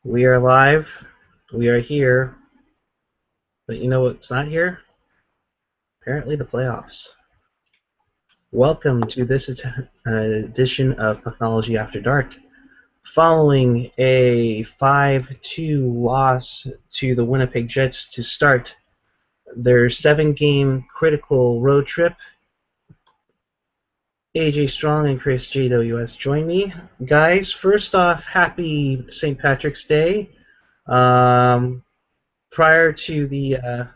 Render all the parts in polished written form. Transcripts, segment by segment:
We are live. We are here. But you know what's not here? Apparently the playoffs. Welcome to this edition of Pucknology After Dark. Following a 5-2 loss to the Winnipeg Jets to start their 7-game critical road trip, AJ Strong and Chris JWS join me. Guys, first off, happy St. Patrick's Day. Prior to the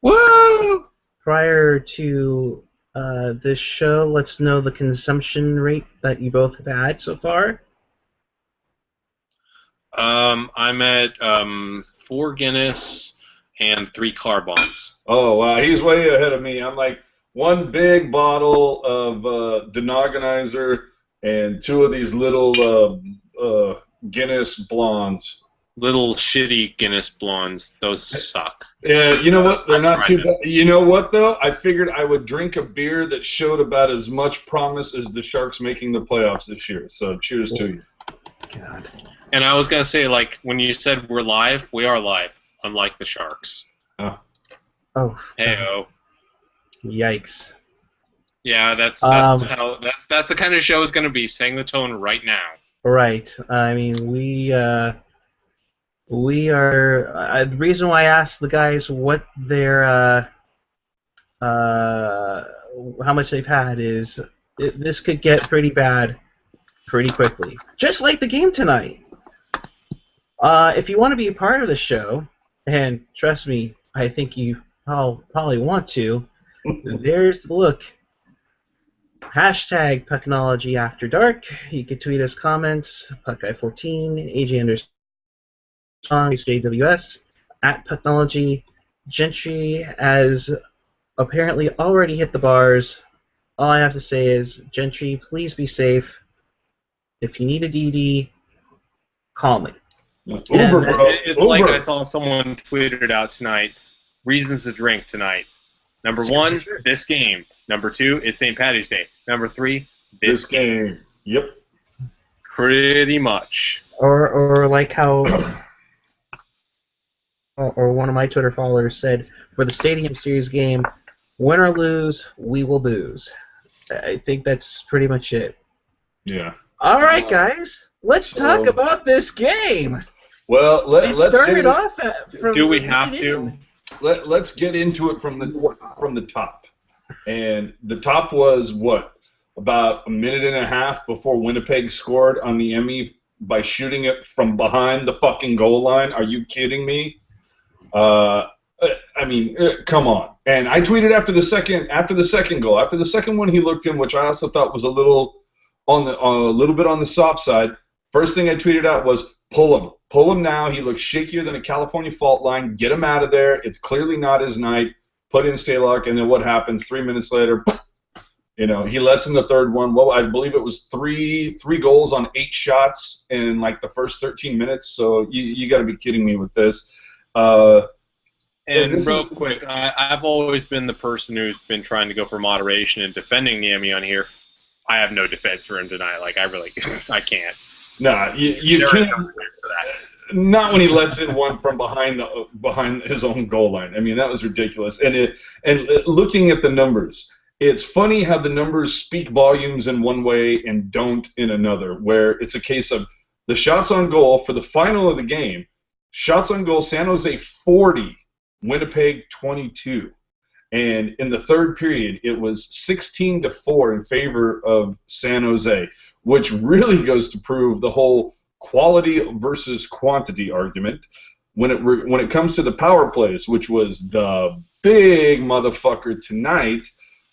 Woo! Prior to this show, let's know the consumption rate that you both have had so far. I'm at 4 Guinness and 3 car bombs. Oh, wow. He's way ahead of me. I'm like one big bottle of Denogonizer and 2 of these little Guinness blondes. Little shitty Guinness blondes. Those suck. Yeah, you know what? They're I've not tried too them. bad. You know what, though? I figured I would drink a beer that showed about as much promise as the Sharks making the playoffs this year. So cheers to you. God. And I was going to say, like, when you said we're live, we are live, unlike the Sharks. Oh. Hey-oh. Yikes. Yeah, that's Um, the kind of show it's going to be, setting the tone right now. Right. I mean, we are. The reason why I asked the guys what their how much they've had is this could get pretty bad pretty quickly, just like the game tonight. If you want to be a part of the show, and trust me, I think you all probably want to, there's the look. Hashtag Pucknology After Dark. You can tweet us comments, Puckeye14, AJ underscore JWS, at Pucknology. Gentry has apparently already hit the bars. All I have to say is, Gentry, please be safe. If you need a DD, call me. Uber, bro. It's Uber. like I saw someone tweet it out tonight. Reasons to drink tonight. Number 1, Sure. this game. Number 2, it's St. Patty's Day. Number 3, This game. Yep. Pretty much. Or like how, or one of my Twitter followers said, for the Stadium Series game, win or lose, we will booze. I think that's pretty much it. Yeah. All right, guys, let's talk about this game. Well, let's Start get it off. Do we have to? Let's get into it from the top. And the top was what? About a minute and a half before Winnipeg scored on the Emmy by shooting it from behind the fucking goal line. Are you kidding me? I mean, come on. And I tweeted after the second goal. After the second one he looked in, which I also thought was a little bit on the soft side. First thing I tweeted out was pull him now. He looks shakier than a California fault line. Get him out of there. It's clearly not his night. Put in Stalock, and then what happens? 3 minutes later, he lets in the third one. Well, I believe it was three goals on 8 shots in like the first 13 minutes. So you got to be kidding me with this. And real quick, I've always been the person who's been trying to go for moderation and defending the Emmy on here. I have no defense for him tonight. Like, I can't. Nah, you There can't. is no defense for that. Not when he lets in one from behind his own goal line. I mean, that was ridiculous. And looking at the numbers, it's funny how the numbers speak volumes in one way and don't in another. Where it's a case of the shots on goal for the final of the game. Shots on goal: San Jose 40, Winnipeg 22. And in the third period, it was 16-4 in favor of San Jose, which really goes to prove the whole quality versus quantity argument. When it comes to the power plays, which was the big motherfucker tonight,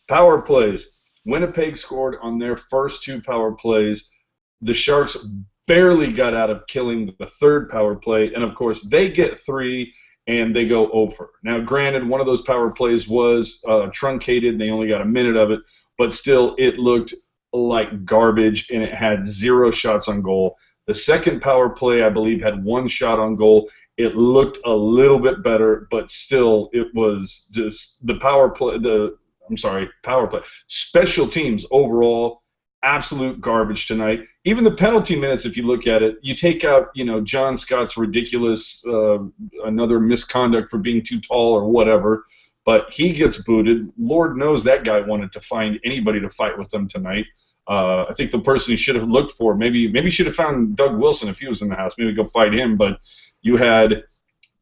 power plays. Winnipeg scored on their first 2 power plays. The Sharks barely got out of killing the third power play, and of course they get 3. And they go over. Now, granted, one of those power plays was truncated. They only got a minute of it. But still, it looked like garbage, and it had 0 shots on goal. The second power play, I believe, had 1 shot on goal. It looked a little bit better, but still, it was just the power play. Special teams overall, absolute garbage tonight. Even the penalty minutes, if you look at it, you take out, John Scott's ridiculous, another misconduct for being too tall or whatever, but he gets booted. Lord knows that guy wanted to find anybody to fight with them tonight. I think the person he should have looked for, maybe should have found Doug Wilson if he was in the house. Maybe go fight him. But you had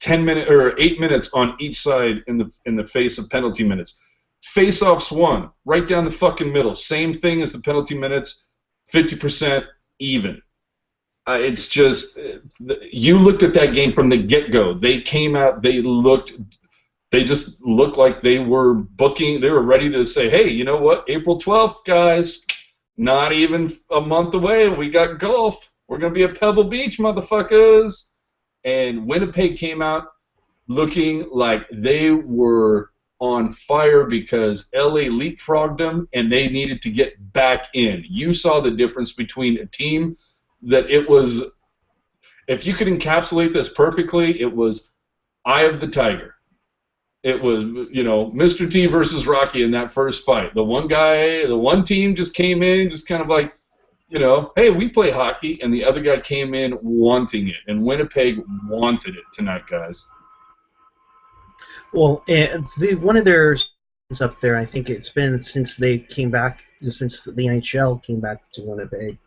10 minutes or 8 minutes on each side in the face of penalty minutes. Face-offs won, right down the fucking middle. Same thing as the penalty minutes, 50% even. It's just, you looked at that game from the get-go. They came out, they just looked like they were ready to say, hey, you know what, April 12th, guys, not even a month away, we got golf. We're going to be at Pebble Beach, motherfuckers. And Winnipeg came out looking like they were on fire because LA leapfrogged them and they needed to get back in. You saw the difference between a team that it was, if you could encapsulate this perfectly, it was Eye of the Tiger. It was, Mr. T versus Rocky in that first fight. The one team just came in, just kind of like, hey, we play hockey, and the other guy came in wanting it, and Winnipeg wanted it tonight, guys. Well, one of their up there, I think it's been since they came back, since the NHL came back to Winnipeg,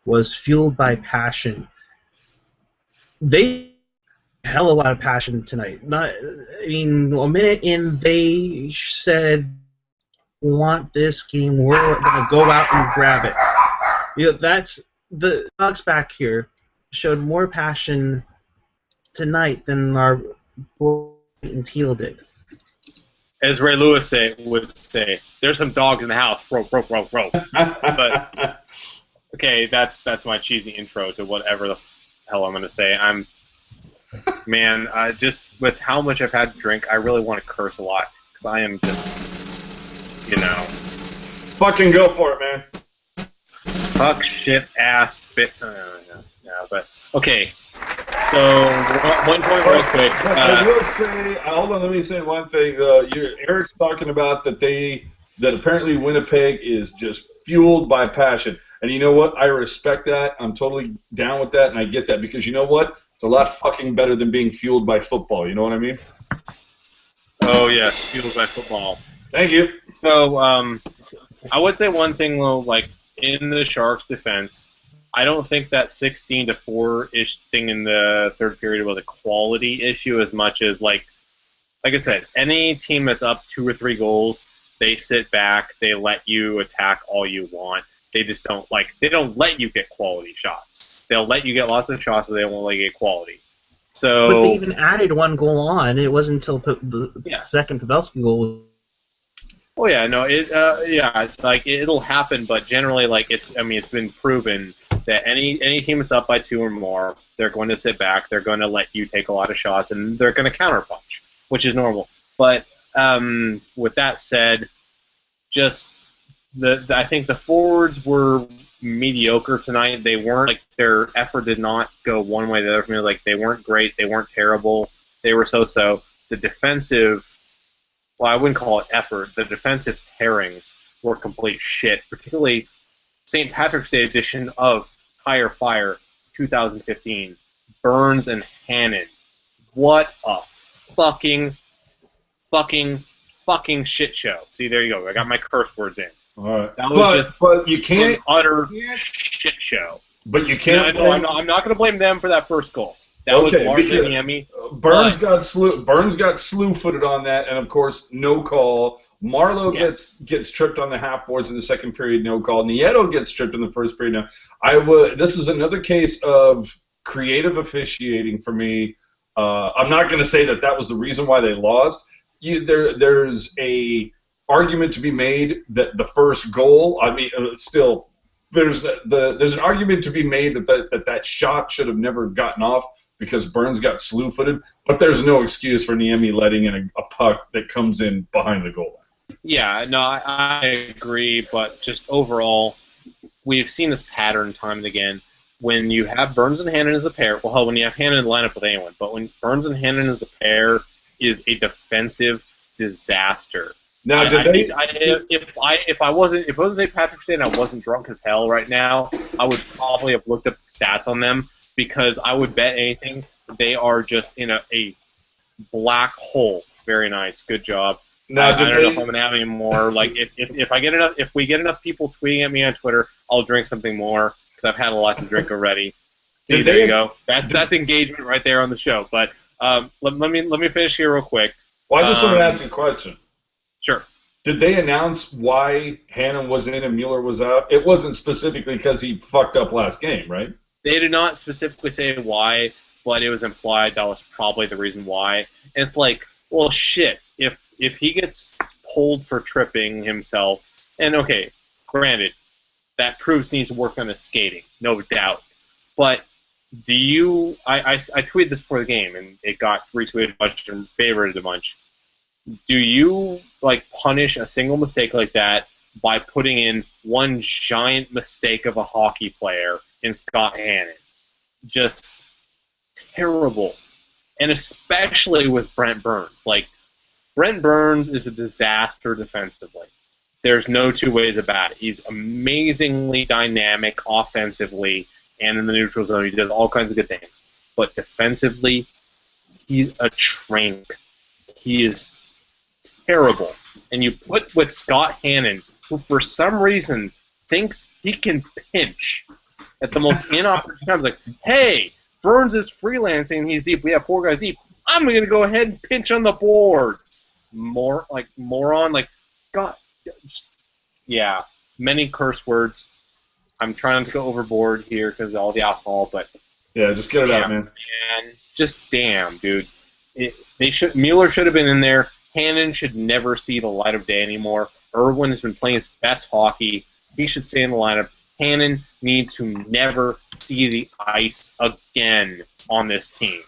was fueled by passion. They hell a lot of passion tonight. A minute in, they said, "Want this game? We're going to go out and grab it." That's the dogs back here showed more passion tonight than our boy and Teal did. As Ray Lewis would say, there's some dogs in the house. Row, row, row, row. But okay, that's my cheesy intro to whatever the hell I'm going to say. Just with how much I've had to drink, I really want to curse a lot because I am just, Fucking go for it, man. Fuck, shit, ass, spit. But okay. So one point real quick. I will say, hold on. Let me say one thing. Eric's talking about that apparently Winnipeg is just fueled by passion, and you know what? I respect that. I'm totally down with that, and I get that because you know what? It's a lot fucking better than being fueled by football. You know what I mean? Oh yes, fueled by football. Thank you. So I would say one thing though, like in the Sharks' defense. I don't think that 16-4-ish thing in the third period was a quality issue as much as like I said, any team that's up 2 or 3 goals, they sit back, they let you attack all you want. They just don't let you get quality shots. They'll let you get lots of shots, but they won't let you get quality. So, but they even added 1 goal on. It wasn't until the second Pavelski goal was. Oh yeah, no, it'll happen, but generally, it's been proven that any team that's up by 2 or more, they're going to sit back, they're going to let you take a lot of shots, and they're going to counterpunch, which is normal. But with that said, I think the forwards were mediocre tonight. They weren't their effort did not go one way or the other for me. They weren't great, they weren't terrible, they were so-so. The defensive, well, I wouldn't call it effort. The defensive pairings were complete shit, particularly St. Patrick's Day edition of Higher Fire 2015, Burns and Hannon. What a fucking shit show. See, there you go. I got my curse words in. All right. That was but you can't an utter shit show. But you can't. No, I'm not going to blame them for that first goal. That was largely Miami. Burns got slew-footed on that, and of course, no call. Marlowe gets tripped on the half boards in the second period, no call. Nieto gets tripped in the first period. Now, this is another case of creative officiating for me. I'm not going to say that was the reason why they lost. There's a argument to be made that the first goal. Still, there's an argument to be made that shot should have never gotten off because Burns got slew-footed, but there's no excuse for Niemi letting in a puck that comes in behind the goal line. Yeah, no, I agree, but just overall, we've seen this pattern time and again. When you have Burns and Hannon as a pair, when you have Hannon in the lineup with anyone, but when Burns and Hannon as a pair is a defensive disaster. Now, did I they? need if I wasn't if it was St. Patrick's Day and I wasn't drunk as hell right now, I would probably have looked up the stats on them because I would bet anything they are just in a black hole. Very nice, good job. Now, I did don't know if they? I'm gonna have any more. Like if I get enough, if we get enough people tweeting at me on Twitter, I'll drink something more because I've had a lot to drink already. See, Did there they? you go. That's engagement right there on the show. But let me finish here real quick. Well, I just want to ask you a question. Sure. Did they announce why Hannon was in and Mueller was out? It wasn't specifically because he fucked up last game, right? They did not specifically say why, but it was implied that was probably the reason why. And it's like, well, shit. If he gets pulled for tripping himself, and okay, granted, that proves he needs to work on his skating, no doubt. But do you? I tweeted this before the game, and it got retweeted a bunch and favorited a bunch. Do you like punish a single mistake like that by putting in one giant mistake of a hockey player in Scott Hannon? Just terrible. And especially with Brent Burns. Like, Brent Burns is a disaster defensively. There's no two ways about it. He's amazingly dynamic offensively and in the neutral zone. He does all kinds of good things. But defensively, he's a train wreck. He is terrible. And you put with Scott Hannon, who for some reason thinks he can pinch at the most inopportune times. Like, hey, Burns is freelancing. He's deep. We have 4 guys deep. I'm going to go ahead and pinch on the boards. Moron. Like, God. Yeah. Many curse words. I'm trying to go overboard here because of all the alcohol, but Yeah, just get it out, man. just damn, dude. Mueller should have been in there. Hannon should never see the light of day anymore. Irwin has been playing his best hockey. He should stay in the lineup. Hannon needs to never see the ice again on this team.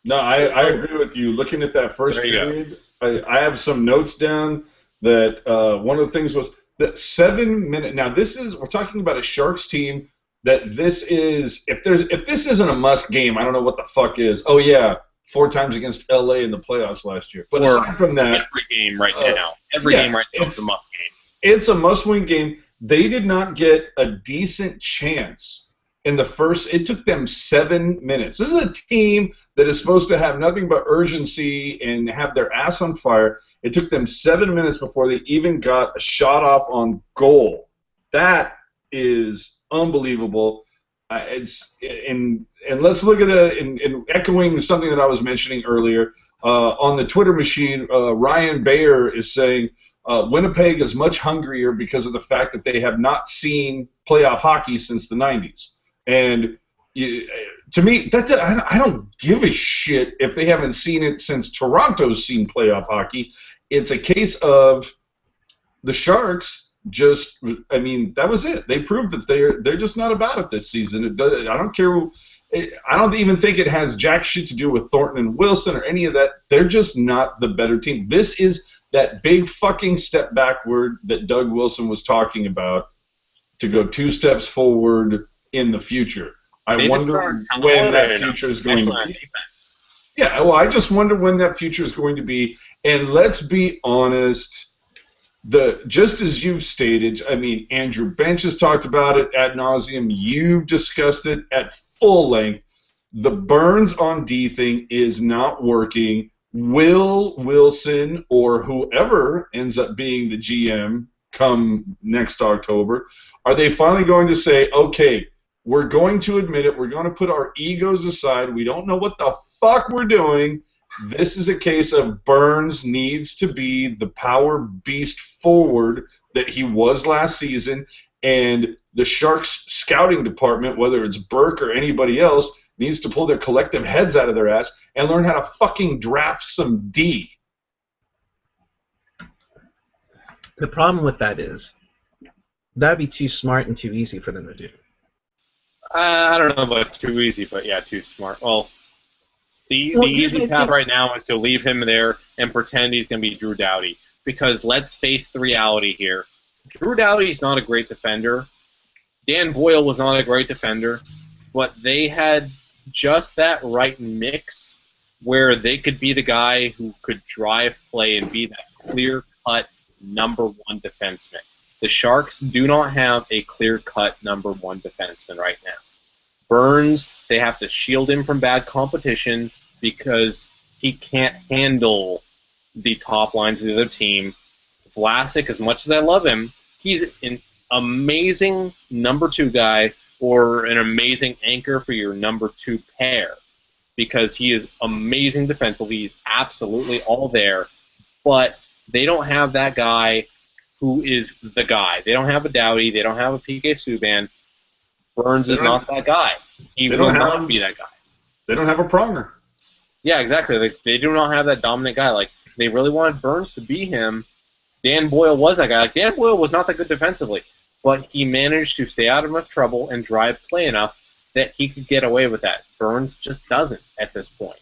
No, I agree with you. Looking at that first period, I have some notes down that one of the things was that 7 minute. Now we're talking about a Sharks team that this is if this isn't a must game, I don't know what the fuck is. Oh yeah, 4 times against LA in the playoffs last year. But aside from that, every game right now, game right now is a must game. It's a must-win game. They did not get a decent chance in the first. It took them 7 minutes. This is a team that is supposed to have nothing but urgency and have their ass on fire. It took them 7 minutes before they even got a shot off on goal. That is unbelievable. And let's look at it in echoing something that I was mentioning earlier on the Twitter machine. Ryan Bayer is saying Winnipeg is much hungrier because of the fact that they have not seen playoff hockey since the 90s. And to me, I don't give a shit if they haven't seen it since Toronto's seen playoff hockey. It's a case of the Sharks. That was it. They proved that they're just not about it this season. I don't care. I don't even think it has jack shit to do with Thornton and Wilson or any of that. They're just not the better team. This is that big fucking step backward that Doug Wilson was talking about to go 2 steps forward in the future. I wonder when that future is going to be. Yeah, well, I just wonder when that future is going to be. And let's be honest. Just as you've stated, I mean, Andrew Bench has talked about it ad nauseum. You've discussed it at full length. The Burns on D thing is not working. Will Wilson or whoever ends up being the GM come next October, are they finally going to say, okay, we're going to admit it, we're going to put our egos aside, we don't know what the fuck we're doing. This is a case of Burns needs to be the power beast forward that he was last season, and the Sharks scouting department, whether it's Burke or anybody else, needs to pull their collective heads out of their ass and learn how to fucking draft some D. The problem with that is that'd be too smart and too easy for them to do. I don't know about too easy, but yeah, too smart. Well, the easy path right now is to leave him there and pretend he's going to be Drew Doughty. Because let's face the reality here. Drew Doughty's not a great defender. Dan Boyle was not a great defender. But they had just that right mix where they could be the guy who could drive play and be that clear-cut number one defenseman. The Sharks do not have a clear-cut number one defenseman right now. Burns, they have to shield him from bad competition because he can't handle the top lines of the other team. Vlasic, as much as I love him, he's an amazing number two guy or an amazing anchor for your number two pair because he is amazing defensively. He's absolutely all there. But they don't have that guy who is the guy. They don't have a Doughty. They don't have a PK Subban. Burns is not that guy. He will not be that guy. They don't have a Pronger. Yeah, exactly. They do not have that dominant guy. Like, they really wanted Burns to be him. Dan Boyle was that guy. Like, Dan Boyle was not that good defensively, but he managed to stay out of enough trouble and drive play enough that he could get away with that. Burns just doesn't at this point.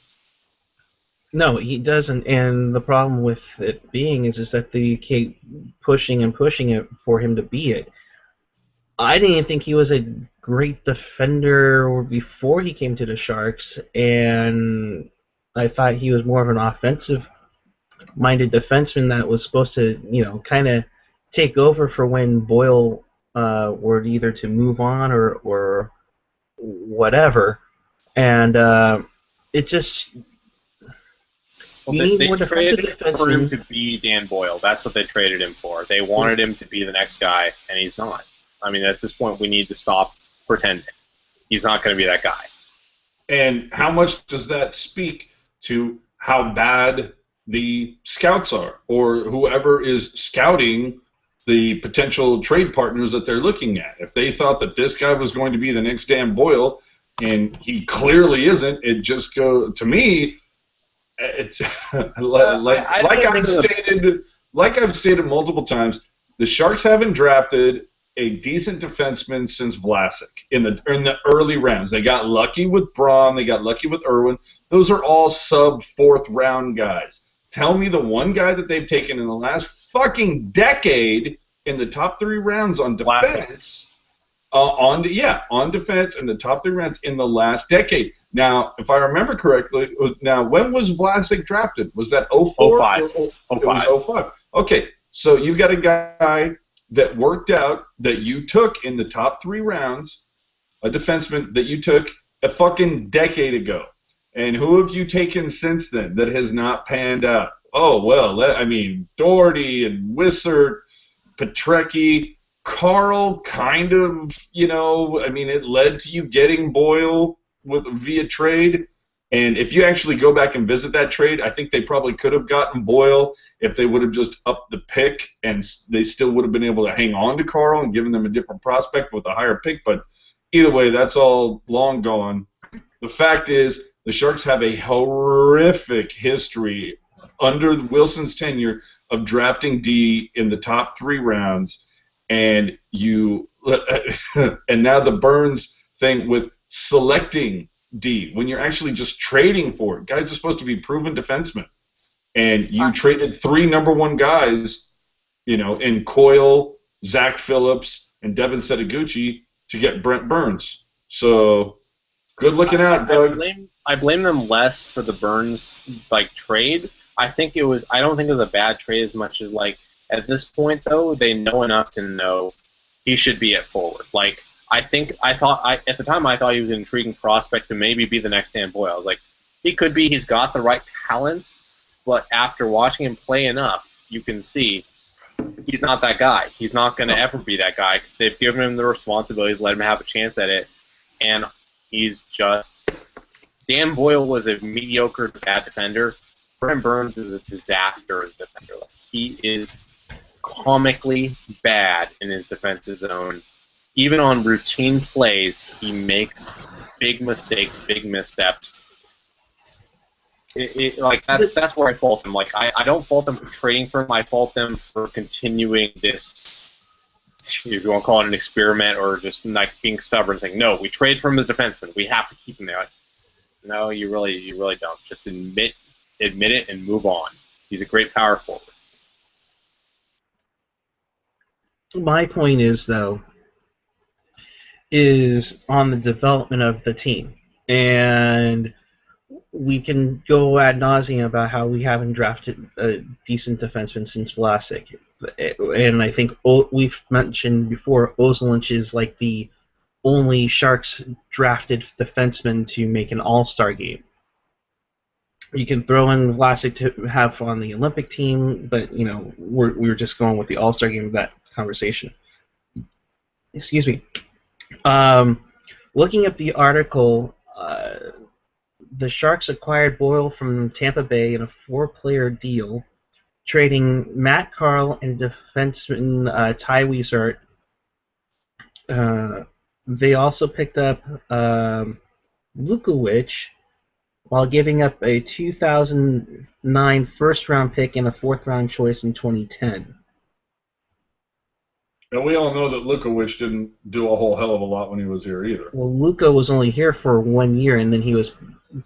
No, he doesn't, and the problem with it being is that they keep pushing and pushing it for him to be it. I didn't think he was a great defender before he came to the Sharks, and I thought he was more of an offensive-minded defenseman that was supposed to, kind of take over for when Boyle were either to move on or whatever, and it just. Well, they traded for him to be Dan Boyle. That's what they traded him for. They wanted him to be the next guy, and he's not. I mean, at this point, we need to stop pretending. He's not going to be that guy. And how much does that speak to how bad the scouts are, or whoever is scouting the potential trade partners that they're looking at? If they thought that this guy was going to be the next Dan Boyle, and he clearly isn't, it just goes to me. It's like I've stated multiple times, the Sharks haven't drafted a decent defenseman since Vlasic in the early rounds. They got lucky with Braun, they got lucky with Irwin. Those are all sub-fourth round guys. Tell me the one guy that they've taken in the last fucking decade in the top 3 rounds on defense. On defense in the top 3 rounds in the last decade. Now, if I remember correctly, when was Vlasic drafted? Was that 04? 05. It was 05. Okay, so you got a guy that worked out that you took in the top 3 rounds, a defenseman that you took a fucking decade ago. And who have you taken since then that has not panned out? Oh, well, Doherty and Wissert, Petrecki, Carl kind of, it led to you getting Boyle via trade. And if you actually go back and visit that trade, I think they probably could have gotten Boyle if they would have just upped the pick, and they still would have been able to hang on to Carl and given them a different prospect with a higher pick. But either way, that's all long gone. The fact is, the Sharks have a horrific history under Wilson's tenure of drafting D in the top 3 rounds. And and now the Burns thing with selecting D when you're actually just trading for it. Guys are supposed to be proven defensemen, and you traded 3 number 1 guys, in Coyle, Zach Phillips, and Devin Setaguchi to get Brent Burns. So good looking out, Doug. I blame them less for the Burns trade. I don't think it was a bad trade as much as at this point, though, they know enough to know he should be at forward. At the time, I thought he was an intriguing prospect to maybe be the next Dan Boyle. I was like, he could be. He's got the right talents, but after watching him play enough, you can see he's not that guy. He's not going to ever be that guy because they've given him the responsibilities, let him have a chance at it, and he's just. Dan Boyle was a mediocre bad defender. Brent Burns is a disaster as a defender. He is comically bad in his defensive zone. Even on routine plays, he makes big mistakes, big missteps. That's where I fault him. I don't fault them for trading for him. I fault them for continuing this, if you want to call it an experiment, or just being stubborn, saying no, we trade for him as defenseman. We have to keep him there. No, you really don't. Just admit it and move on. He's a great power forward. My point is, though, is on the development of the team. And we can go ad nauseum about how we haven't drafted a decent defenseman since Vlasic. and I think we've mentioned before, Ozolinsh is like the only Sharks drafted defenseman to make an All-Star game. You can throw in Vlasic to have on the Olympic team, but we're just going with the All-Star game of that conversation. Excuse me. Looking at the article, the Sharks acquired Boyle from Tampa Bay in a 4-player deal, trading Matt Carl and defenseman Ty Wiesert. They also picked up Lukowich, while giving up a 2009 first-round pick and a fourth-round choice in 2010. And we all know that Lukowich didn't do a whole hell of a lot when he was here either. Well, Luka was only here for 1 year, and then he was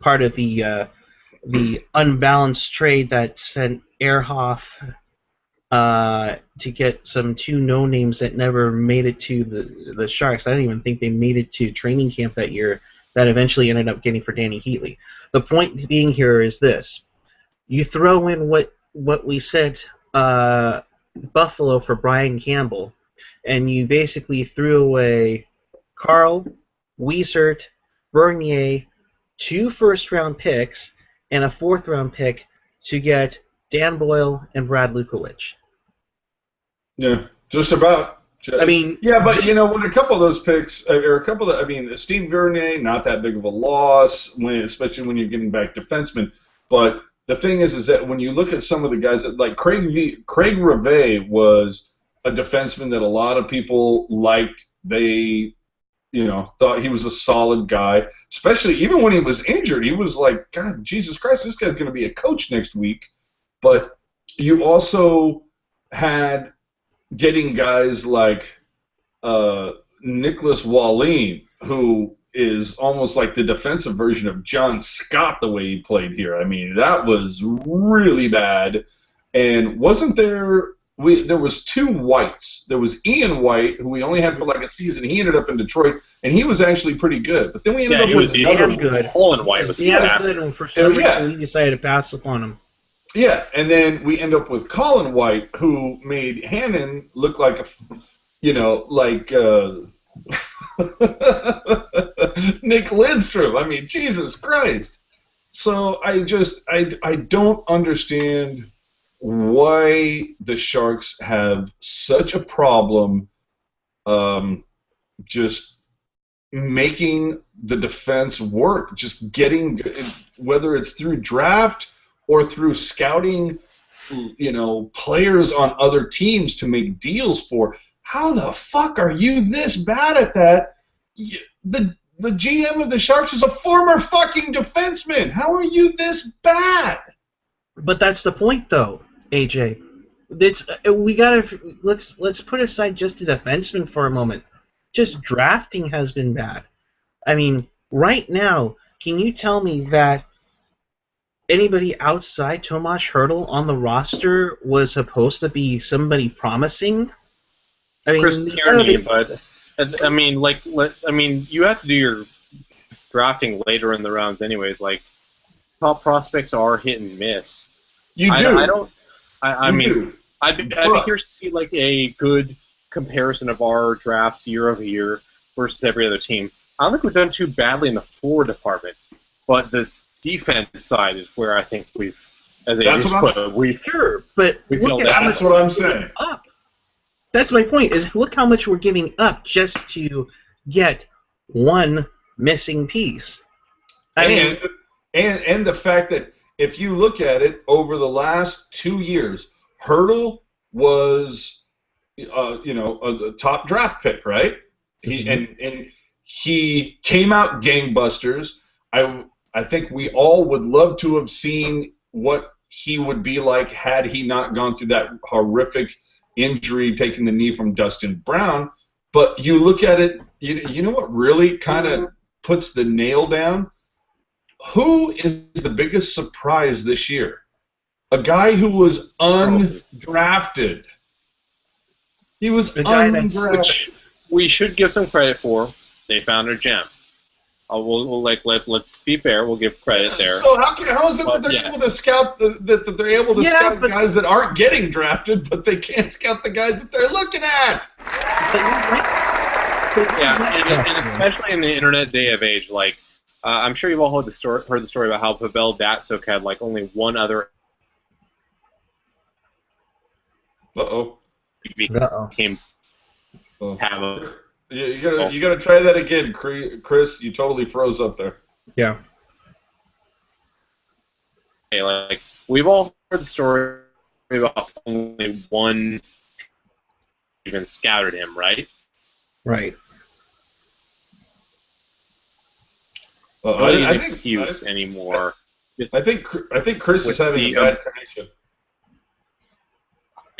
part of the unbalanced trade that sent Ehrhoff to get some 2 no-names that never made it to the Sharks. I don't even think they made it to training camp that year, that eventually ended up getting for Danny Heatley. The point being here is this. You throw in what we sent Buffalo for Brian Campbell, and you basically threw away Carl, Wiesert, Bernier, 2 first-round picks, and a fourth-round pick to get Dan Boyle and Brad Lukowich. Yeah, just about. I mean, yeah, but when a couple of those picks, or a couple of, Steve Vernier, not that big of a loss, especially when you're getting back defensemen. But the thing is that when you look at some of the guys, like Craig Rivet was a defenseman that a lot of people liked. They, thought he was a solid guy, especially even when he was injured. He was like, God, Jesus Christ, this guy's going to be a coach next week. But you also had getting guys like Nicholas Wallin, who is almost like the defensive version of John Scott the way he played here. I mean, that was really bad. And wasn't there... there was 2 Whites. There was Ian White, who we only had for like a season. He ended up in Detroit, and he was actually pretty good. But then we ended up with another good. Colin White was good, and for some reason we decided to pass upon him. Yeah, and then we end up with Colin White, who made Hannon look like Nick Lidstrom. I mean, Jesus Christ. So I don't understand why the Sharks have such a problem just making the defense work, just getting, whether it's through draft or through scouting, players on other teams to make deals for. How the fuck are you this bad at that? The GM of the Sharks is a former fucking defenseman. How are you this bad? But that's the point, though, AJ. Let's put aside just the defenseman for a moment. Just drafting has been bad. I mean, right now, can you tell me that anybody outside Tomas Hertl on the roster was supposed to be somebody promising? I mean, Chris Tierney, but I mean, you have to do your drafting later in the rounds, anyways. Like, top prospects are hit and miss. You do. I'd be curious to see like a good comparison of our drafts year over year versus every other team. I don't think we've done too badly in the forward department, but the defense side is where I think we've, as a that's what I'm saying. Up. That's my point. Is look how much we're giving up just to get one missing piece. And the fact that if you look at it over the last 2 years, Hertl was, a top draft pick, right? And he came out gangbusters. I think we all would love to have seen what he would be like had he not gone through that horrific injury, taking the knee from Dustin Brown. But you look at it, you know what really kind of puts the nail down? Who is the biggest surprise this year? A guy who was undrafted. He was undrafted. Which we should give some credit for. They found a gem. let's be fair. We'll give credit there. So how is it that they're able to scout that they're able to scout guys that aren't getting drafted, but they can't scout the guys that they're looking at? And especially in the internet day of age, like I'm sure you've all heard the story about how Pavel Datsyuk had like only one other. Became have you gotta try that again, Chris. You totally froze up there. Yeah. Okay, like we've all heard the story about only one even scouted him, right? Right. Really an excuse anymore. I think Chris is having a bad connection.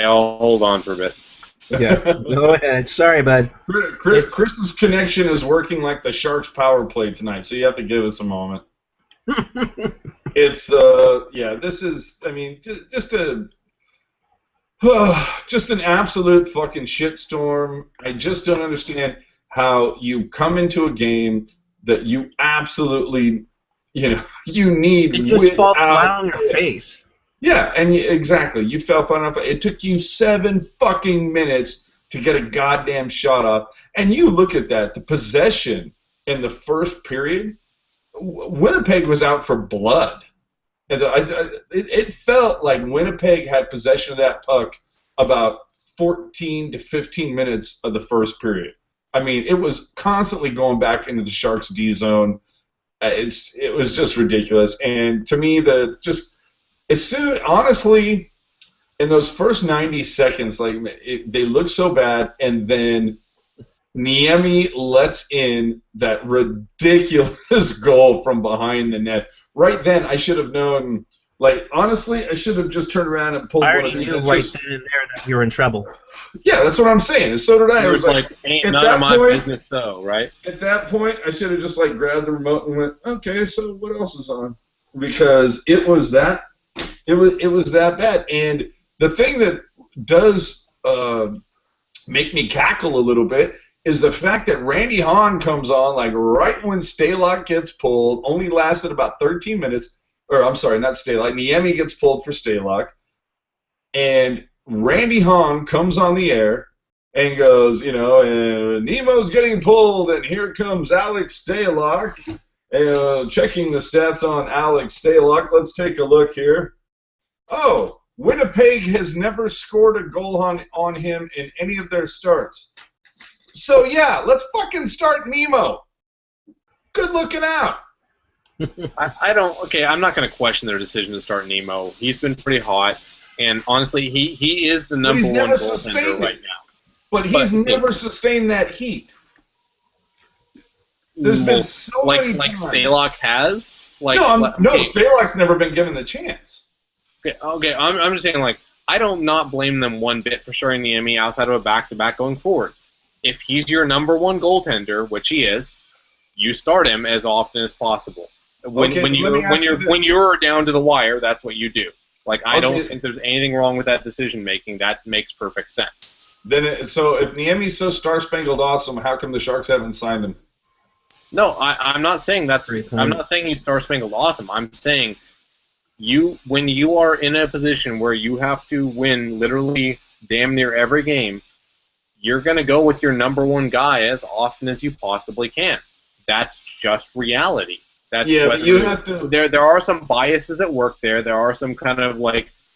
I'll hold on for a bit. Yeah, go ahead. Sorry, bud. Chris's connection is working like the Sharks power play tonight, so you have to give us a moment. It's this is, I mean, just an absolute fucking shitstorm. I just don't understand how you come into a game that you absolutely, you need. It just falls flat on your face. Yeah, and exactly. You fell flat on. It took you 7 fucking minutes to get a goddamn shot up, and you look at that. The possession in the first period, Winnipeg was out for blood. And it felt like Winnipeg had possession of that puck about 14 to 15 minutes of the first period. I mean, it was constantly going back into the Sharks' D zone. It was just ridiculous, and to me, honestly, in those first 90 seconds, they look so bad, and then Niemi lets in that ridiculous goal from behind the net. Right then, I should have known. Honestly, I should have just turned around and pulled one of these. I already knew right then and there that you were in trouble. Yeah, that's what I'm saying. And so did I. It was like, ain't none of my business, though, right? At that point, I should have just grabbed the remote and went, okay, so what else is on? Because it was that bad. And the thing that does make me cackle a little bit is the fact that Randy Hahn comes on right when Stalock gets pulled, only lasted about 13 minutes. Or I'm sorry, not Stalock. Niemi gets pulled for Stalock. And Randy Hahn comes on the air and goes, Nemo's getting pulled, and here comes Alex Stalock. Checking the stats on Alex Stalock. Let's take a look here. Oh, Winnipeg has never scored a goal on him in any of their starts. So, yeah, let's fucking start Nemo. Good looking out. I'm not going to question their decision to start Nemo. He's been pretty hot, and honestly, he is the number one goaltender right now. But he's never sustained that heat. There's been so many times. Stalock has? Stalock's never been given the chance. Okay, I'm just saying, I don't not blame them one bit for starting Niemi outside of a back-to-back going forward. If he's your number one goaltender, which he is, you start him as often as possible. When you're down to the wire, that's what you do. I don't think there's anything wrong with that decision making. That makes perfect sense. So if Niemi's so star-spangled awesome, how come the Sharks haven't signed him? No, I'm not saying that's. I'm not saying he's star-spangled awesome. I'm saying when you are in a position where you have to win literally damn near every game, you're going to go with your number one guy as often as you possibly can. That's just reality. But you have to. There are some biases at work there. There are some kind of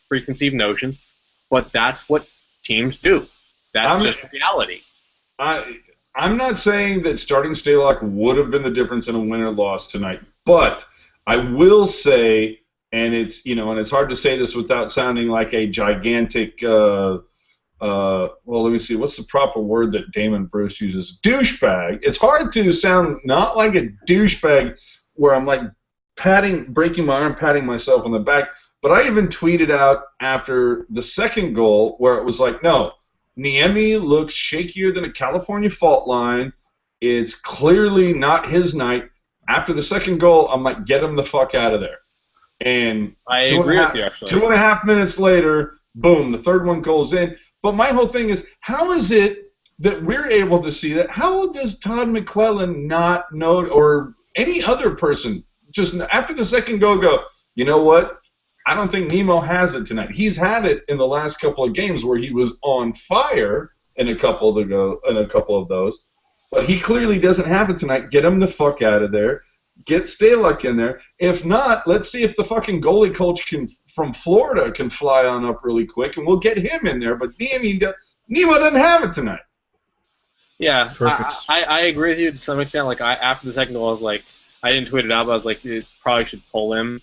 preconceived notions, but that's what teams do. That's just reality. I'm not saying that starting Stalock would have been the difference in a win or loss tonight, but I will say, and it's hard to say this without sounding like a gigantic. Well, let me see. What's the proper word that Damon Bruce uses? Douchebag. It's hard to sound not like a douchebag where I'm breaking my arm, patting myself on the back. But I even tweeted out after the second goal where it was no, Niemi looks shakier than a California fault line. It's clearly not his night. After the second goal, I'm get him the fuck out of there. And I agree with you, actually. 2.5 minutes later, boom, the third one goes in. But my whole thing is, how is it that we're able to see that? How does Todd McClellan not know, or any other person, just after the second go, you know what? I don't think Nemo has it tonight. He's had it in the last couple of games where he was on fire in a couple of those, but he clearly doesn't have it tonight. Get him the fuck out of there. Get Stalock in there. If not, let's see if the fucking goalie coach from Florida can fly on up really quick, and we'll get him in there. But Nemo doesn't have it tonight. Yeah, Perfect. I agree with you to some extent. Like after the second goal, I was like, I didn't tweet it out, but I was like, you probably should pull him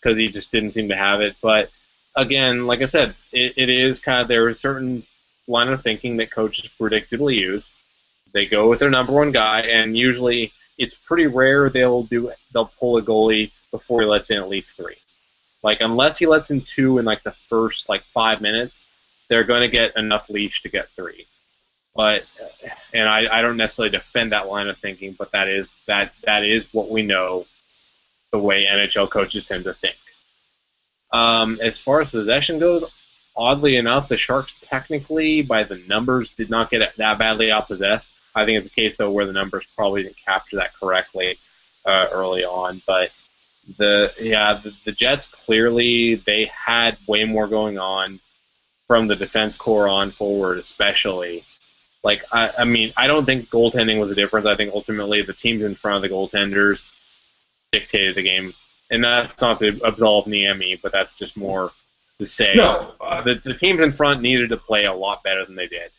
because he just didn't seem to have it. But again, like I said, it is kind of there is a certain line of thinking that coaches predictably use. They go with their number one guy, and usually it's pretty rare they'll pull a goalie before he lets in at least 3. Like unless he lets in 2 in like the first 5 minutes, they're going to get enough leash to get 3. But and I don't necessarily defend that line of thinking, but that is what we know the way NHL coaches tend to think. As far as possession goes, oddly enough, the Sharks technically, by the numbers, did not get that badly outpossessed. I think it's a case, though, where the numbers probably didn't capture that correctly early on. But the Jets, clearly, they had way more going on from the defense core on forward, especially. I mean, I don't think goaltending was a difference. I think ultimately the teams in front of the goaltenders dictated the game. And that's not to absolve Niemi, but that's just more to say the teams in front needed to play a lot better than they did.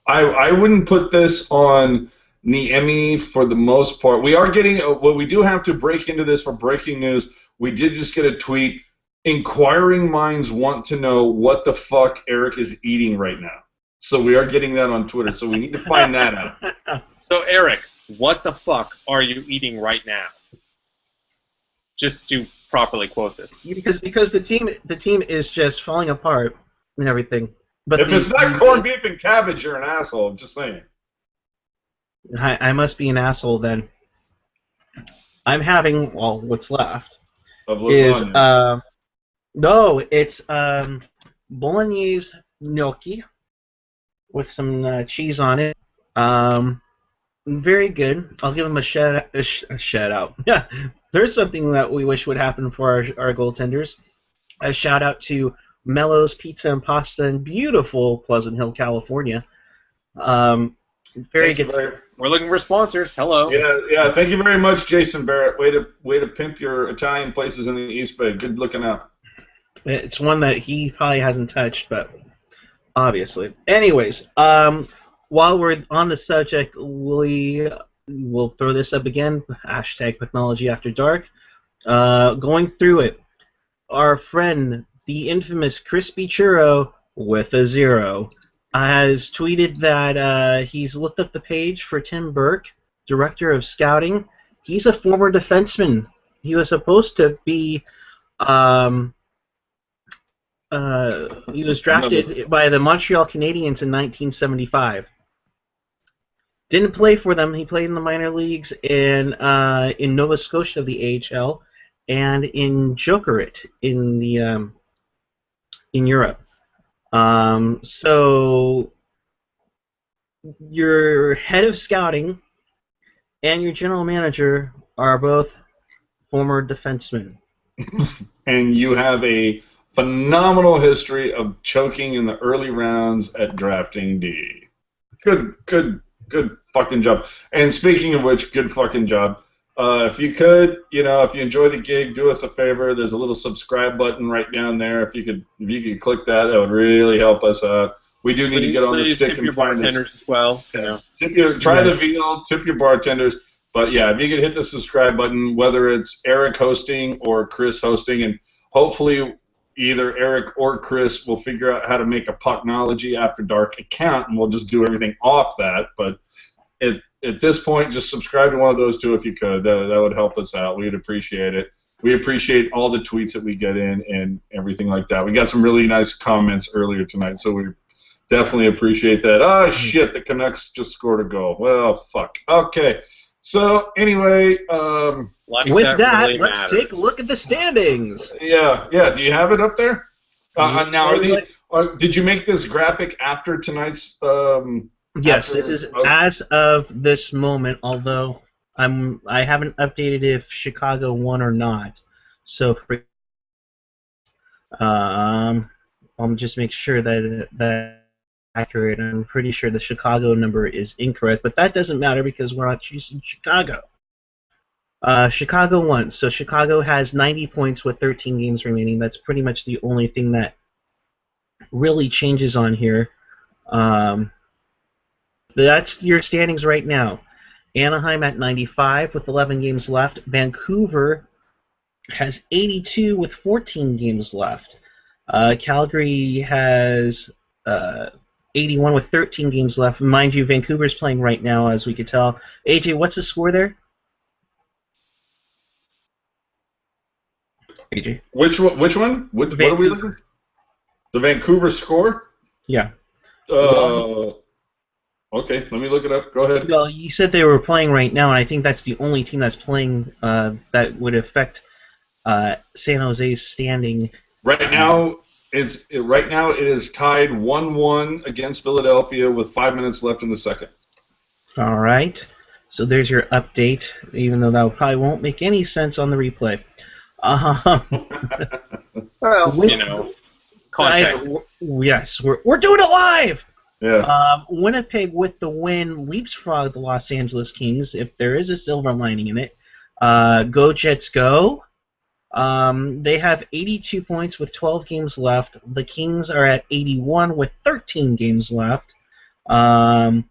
I wouldn't put this on Niemi for the most part. We are getting we do have to break into this for breaking news. We did just get a tweet. Inquiring minds want to know what the fuck Eric is eating right now. So we are getting that on Twitter. So we need to find that out. So Eric, what the fuck are you eating right now? Just to properly quote this. Because the team is just falling apart and everything. But if it's not corned beef and cabbage, you're an asshole. I'm just saying. I must be an asshole then. I'm having what's left Of lasagna. it's bolognese gnocchi with some cheese on it. Very good. I'll give him a shout out. Yeah, there's something that we wish would happen for our goaltenders. A shout out to Mello's Pizza and Pasta in beautiful Pleasant Hill, California. Very good. We're looking for sponsors. Hello. Yeah. Thank you very much, Jason Barrett. Way to pimp your Italian places in the East Bay. Good looking out. It's one that he probably hasn't touched, but obviously. Anyways, while we're on the subject, we'll throw this up again. Hashtag Pucknology After Dark. Going through it, our friend, the infamous Crispy Churro with a 0, has tweeted that he's looked up the page for Tim Burke, director of scouting. He's a former defenseman. He was supposed to be. He was drafted by the Montreal Canadiens in 1975. Didn't play for them. He played in the minor leagues in Nova Scotia, the AHL, and in Jokerit in the in Europe. So your head of scouting and your general manager are both former defensemen. And you have a phenomenal history of choking in the early rounds at drafting D. Good fucking job. And speaking of which, good fucking job. If you could, if you enjoy the gig, do us a favor. There's a little subscribe button right down there. If you could click that would really help us out. We do need to get on the stick tip and your find bartenders as well. Yeah. Try the veal, tip your bartenders. But yeah, if you could hit the subscribe button, whether it's Eric hosting or Chris hosting, and hopefully either Eric or Chris will figure out how to make a Pucknology After Dark account, and we'll just do everything off that. But at this point, just subscribe to one of those two if you could. That would help us out. We'd appreciate it. We appreciate all the tweets that we get in and everything like that. We got some really nice comments earlier tonight, so we definitely appreciate that. Oh, shit, the Canucks just scored a goal. Well, fuck. Okay. So, anyway, with that, really let's take a look at the standings. Yeah. Do you have it up there? Now, did you make this graphic after tonight's? Yes, this is as of this moment. Although I haven't updated if Chicago won or not. So um, I'll just make sure that accurate. I'm pretty sure the Chicago number is incorrect, but that doesn't matter because we're not choosing Chicago. Chicago won, so Chicago has 90 points with 13 games remaining. That's pretty much the only thing that really changes on here. Um, that's your standings right now. Anaheim at 95 with 11 games left. Vancouver has 82 with 14 games left. Calgary has 81 with 13 games left. Mind you, Vancouver's playing right now, as we could tell. AJ, what's the score there? AJ. Which one? Which one? What are we looking for? The Vancouver score? Yeah. Okay, let me look it up. Go ahead. Well, you said they were playing right now, and I think that's the only team that's playing that would affect San Jose's standing. Right now, it is tied 1-1 against Philadelphia with 5 minutes left in the second. All right. So there's your update, even though that probably won't make any sense on the replay. Well, context. Yes, we're doing it live. Yeah. Winnipeg with the win leapfrogged the Los Angeles Kings, if there is a silver lining in it. Go Jets, go. They have 82 points with 12 games left. The Kings are at 81 with 13 games left. The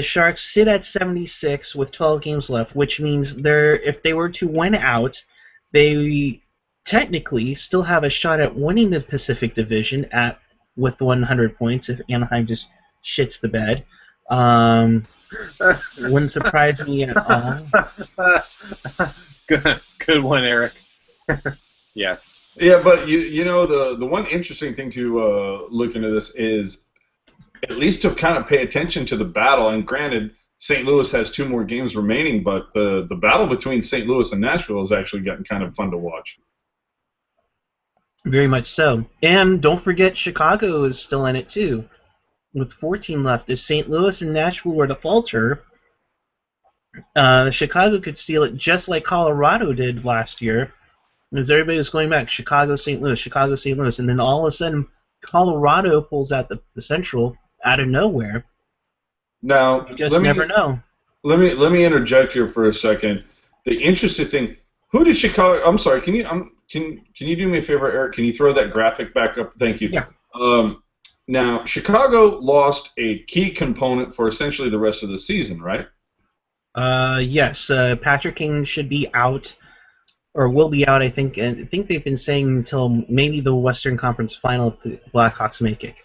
Sharks sit at 76 with 12 games left, which means if they were to win out, they technically still have a shot at winning the Pacific Division with 100 points if Anaheim just shits the bed. Wouldn't surprise me at all. Good one, Eric. Yes. Yeah, but you know the one interesting thing to look into this is at least to kind of pay attention to the battle. And granted, St. Louis has 2 more games remaining, but the battle between St. Louis and Nashville has actually gotten kind of fun to watch. Very much so. And don't forget Chicago is still in it too, with 14 left. If St. Louis and Nashville were to falter, Chicago could steal it just like Colorado did last year, as everybody was going back, Chicago, St. Louis, and then all of a sudden Colorado pulls out the Central out of nowhere. Now, You just never know. Let me interject here for a second. The interesting thing, who did Chicago? I'm sorry. Can you do me a favor, Eric? Can you throw that graphic back up? Thank you. Yeah. Now, Chicago lost a key component for essentially the rest of the season, right? Yes. Patrick King should be out, or will be out. I think they've been saying until maybe the Western Conference Final if the Blackhawks make it.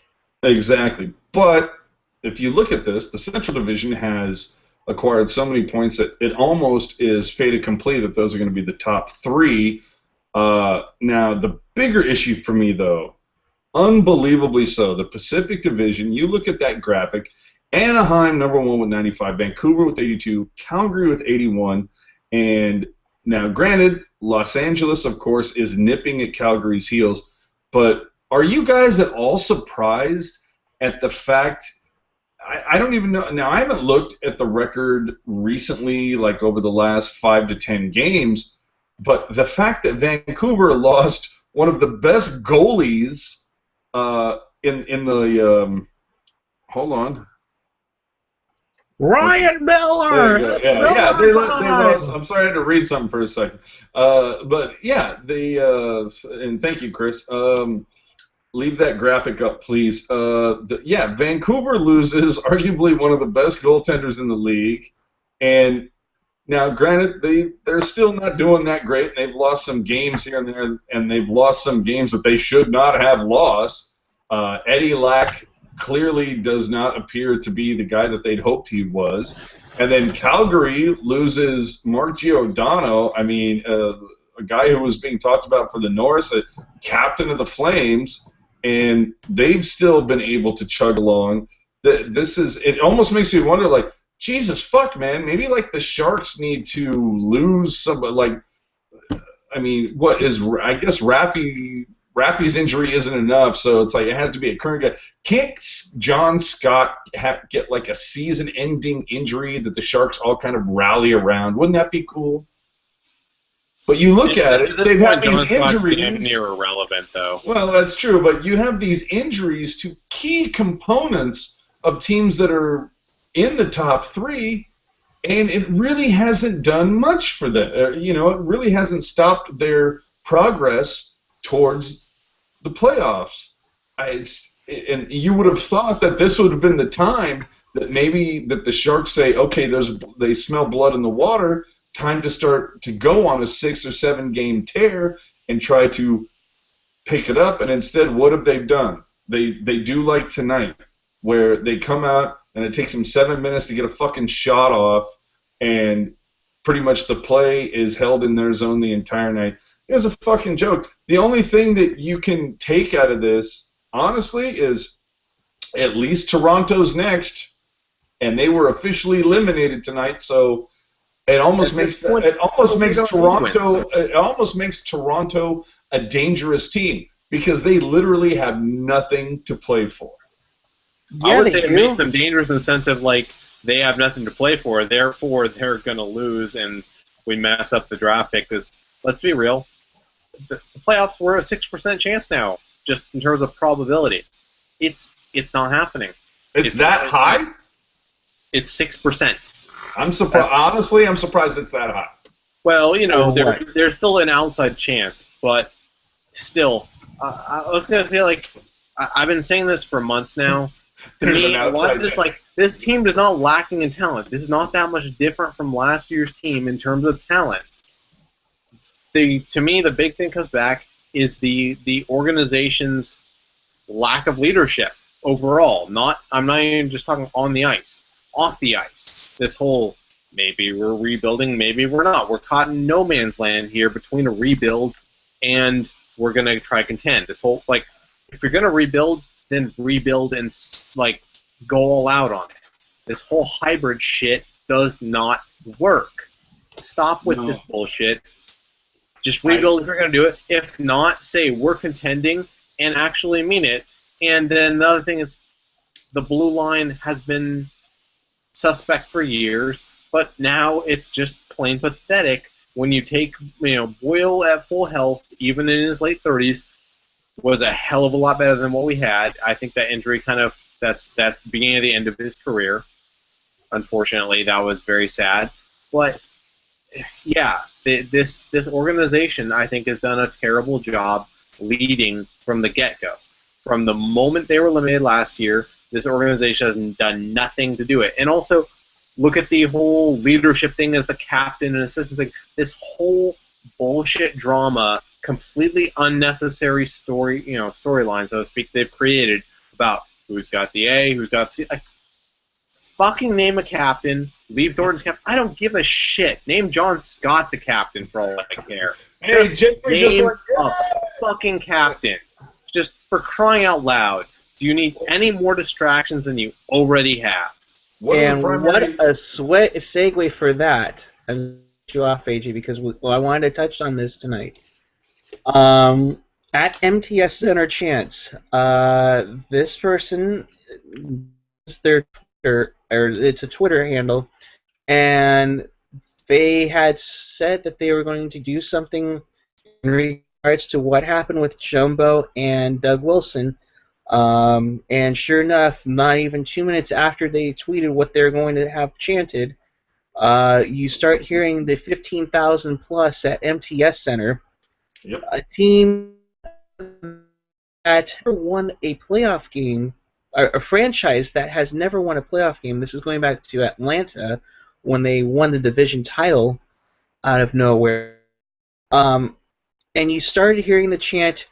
Exactly. But if you look at this, the Central Division has acquired so many points that it almost is fait accompli that those are going to be the top 3. Now, the bigger issue for me, though, unbelievably so, the Pacific Division, you look at that graphic, Anaheim, number 1 with 95, Vancouver with 82, Calgary with 81, and now, granted, Los Angeles, of course, is nipping at Calgary's heels, but are you guys at all surprised at the fact, I don't even know, now I haven't looked at the record recently, like over the last 5 to 10 games, but the fact that Vancouver lost one of the best goalies in the, hold on. Ryan Miller! Yeah, they lost. I'm sorry, I had to read something for a second. But yeah, and thank you, Chris. Leave that graphic up, please. Vancouver loses arguably one of the best goaltenders in the league, and now, granted, they're still not doing that great. They've lost some games here and there, and they've lost some games that they should not have lost. Eddie Lack clearly does not appear to be the guy that they'd hoped he was. And then Calgary loses Mark Giordano, I mean, a guy who was being talked about for the Norris, a captain of the Flames, and they've still been able to chug along. It almost makes you wonder, like, Jesus fuck, man, maybe, like, the Sharks need to lose somebody, like, I mean, I guess Rafi Raffy's injury isn't enough, so it's like it has to be a current guy. Can't John Scott get like a season-ending injury that the Sharks all kind of rally around? Wouldn't that be cool? But you look at it, they've had these injuries. Damn near irrelevant, though. Well, that's true, but you have these injuries to key components of teams that are in the top three, and it really hasn't done much for them. It really hasn't stopped their progress towards the playoffs. And you would have thought that this would have been the time that maybe that the Sharks say, okay, they smell blood in the water, time to start to go on a 6 or 7 game tear and try to pick it up. And instead, what have they done? They do like tonight, where they come out and it takes them 7 minutes to get a fucking shot off, and pretty much the play is held in their zone the entire night. It was a fucking joke. The only thing that you can take out of this, honestly, is at least Toronto's next, and they were officially eliminated tonight, so it almost makes Toronto a dangerous team because they literally have nothing to play for. Yeah, I would say it makes them dangerous in the sense of like they have nothing to play for, therefore they're going to lose and we mess up the draft pick. Because let's be real, the playoffs were a 6% chance now, just in terms of probability. It's not happening. It's that high? It's 6%. I'm surprised. Honestly, I'm surprised it's that high. Well, there's still an outside chance, but still, I was gonna say I've been saying this for months now. To me, this team is not lacking in talent. This is not that much different from last year's team in terms of talent. To me, the big thing comes back is the organization's lack of leadership overall. I'm not even just talking on the ice. Off the ice. This whole maybe we're rebuilding, maybe we're not. We're caught in no man's land here between a rebuild and we're going to try to contend. This whole, if you're going to rebuild, then rebuild and, go all out on it. This whole hybrid shit does not work. Stop with this bullshit. Just rebuild if you're going to do it. If not, say we're contending and actually mean it. And then the other thing is the blue line has been suspect for years, but now it's just plain pathetic when you take, Boyle at full health, even in his late 30s, was a hell of a lot better than what we had. I think that injury that's the beginning of the end of his career. Unfortunately, that was very sad. But, yeah, this organization, I think, has done a terrible job leading from the get-go. From the moment they were eliminated last year, this organization has done nothing to do it. And also, look at the whole leadership thing as the captain and assistant. This whole bullshit drama, completely unnecessary storyline, so to speak, they've created about who's got the A, who's got the C. Fucking name a captain. Leave Thornton's captain. I don't give a shit. Name John Scott the captain for all I care. Just name a fucking captain. Just for crying out loud. Do you need any more distractions than you already have? What a segue for that. I'm you off, AJ, because I wanted to touch on this tonight. At MTS Center Chance, this person, their Twitter, or it's a Twitter handle, and they had said that they were going to do something in regards to what happened with Jumbo and Doug Wilson. And sure enough, not even 2 minutes after they tweeted what they're going to have chanted, you start hearing the 15,000 plus at MTS Center. Yep. A team that never won a playoff game, a franchise that has never won a playoff game. This is going back to Atlanta when they won the division title out of nowhere. And you started hearing the chant,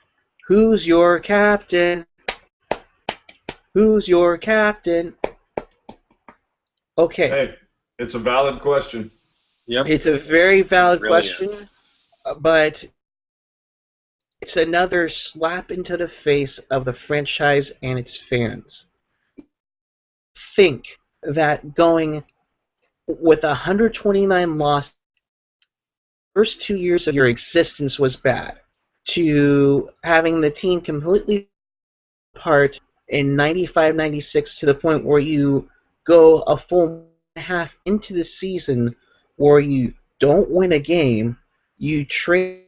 "Who's your captain? Who's your captain?" Okay. Hey, it's a valid question. Yep. It's a very valid question, is. But it's another slap into the face of the franchise and its fans. Think that going with 129 losses, first 2 years of your existence was bad. to having the team completely apart in 95-96 to the point where you go a full and a half into the season where you don't win a game, you trade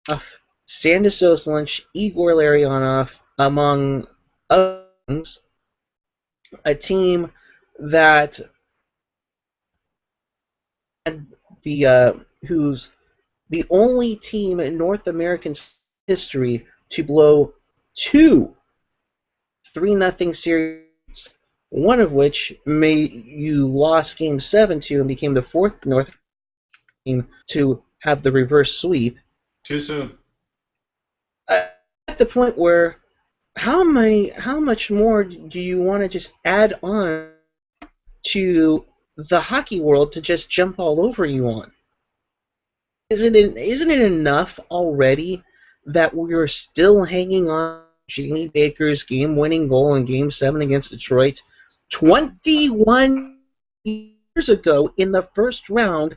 off Sandis Oslunch, Igor Larionov, among other things, a team that had who's the only team in North American history to blow two 3-0 series, one of which you lost Game 7 to and became the fourth North team to have the reverse sweep. Too soon. At the point where how much more do you want to just add on to the hockey world to just jump all over you on? Isn't it enough already that we're still hanging on Jamie Baker's game-winning goal in Game 7 against Detroit 21 years ago in the first round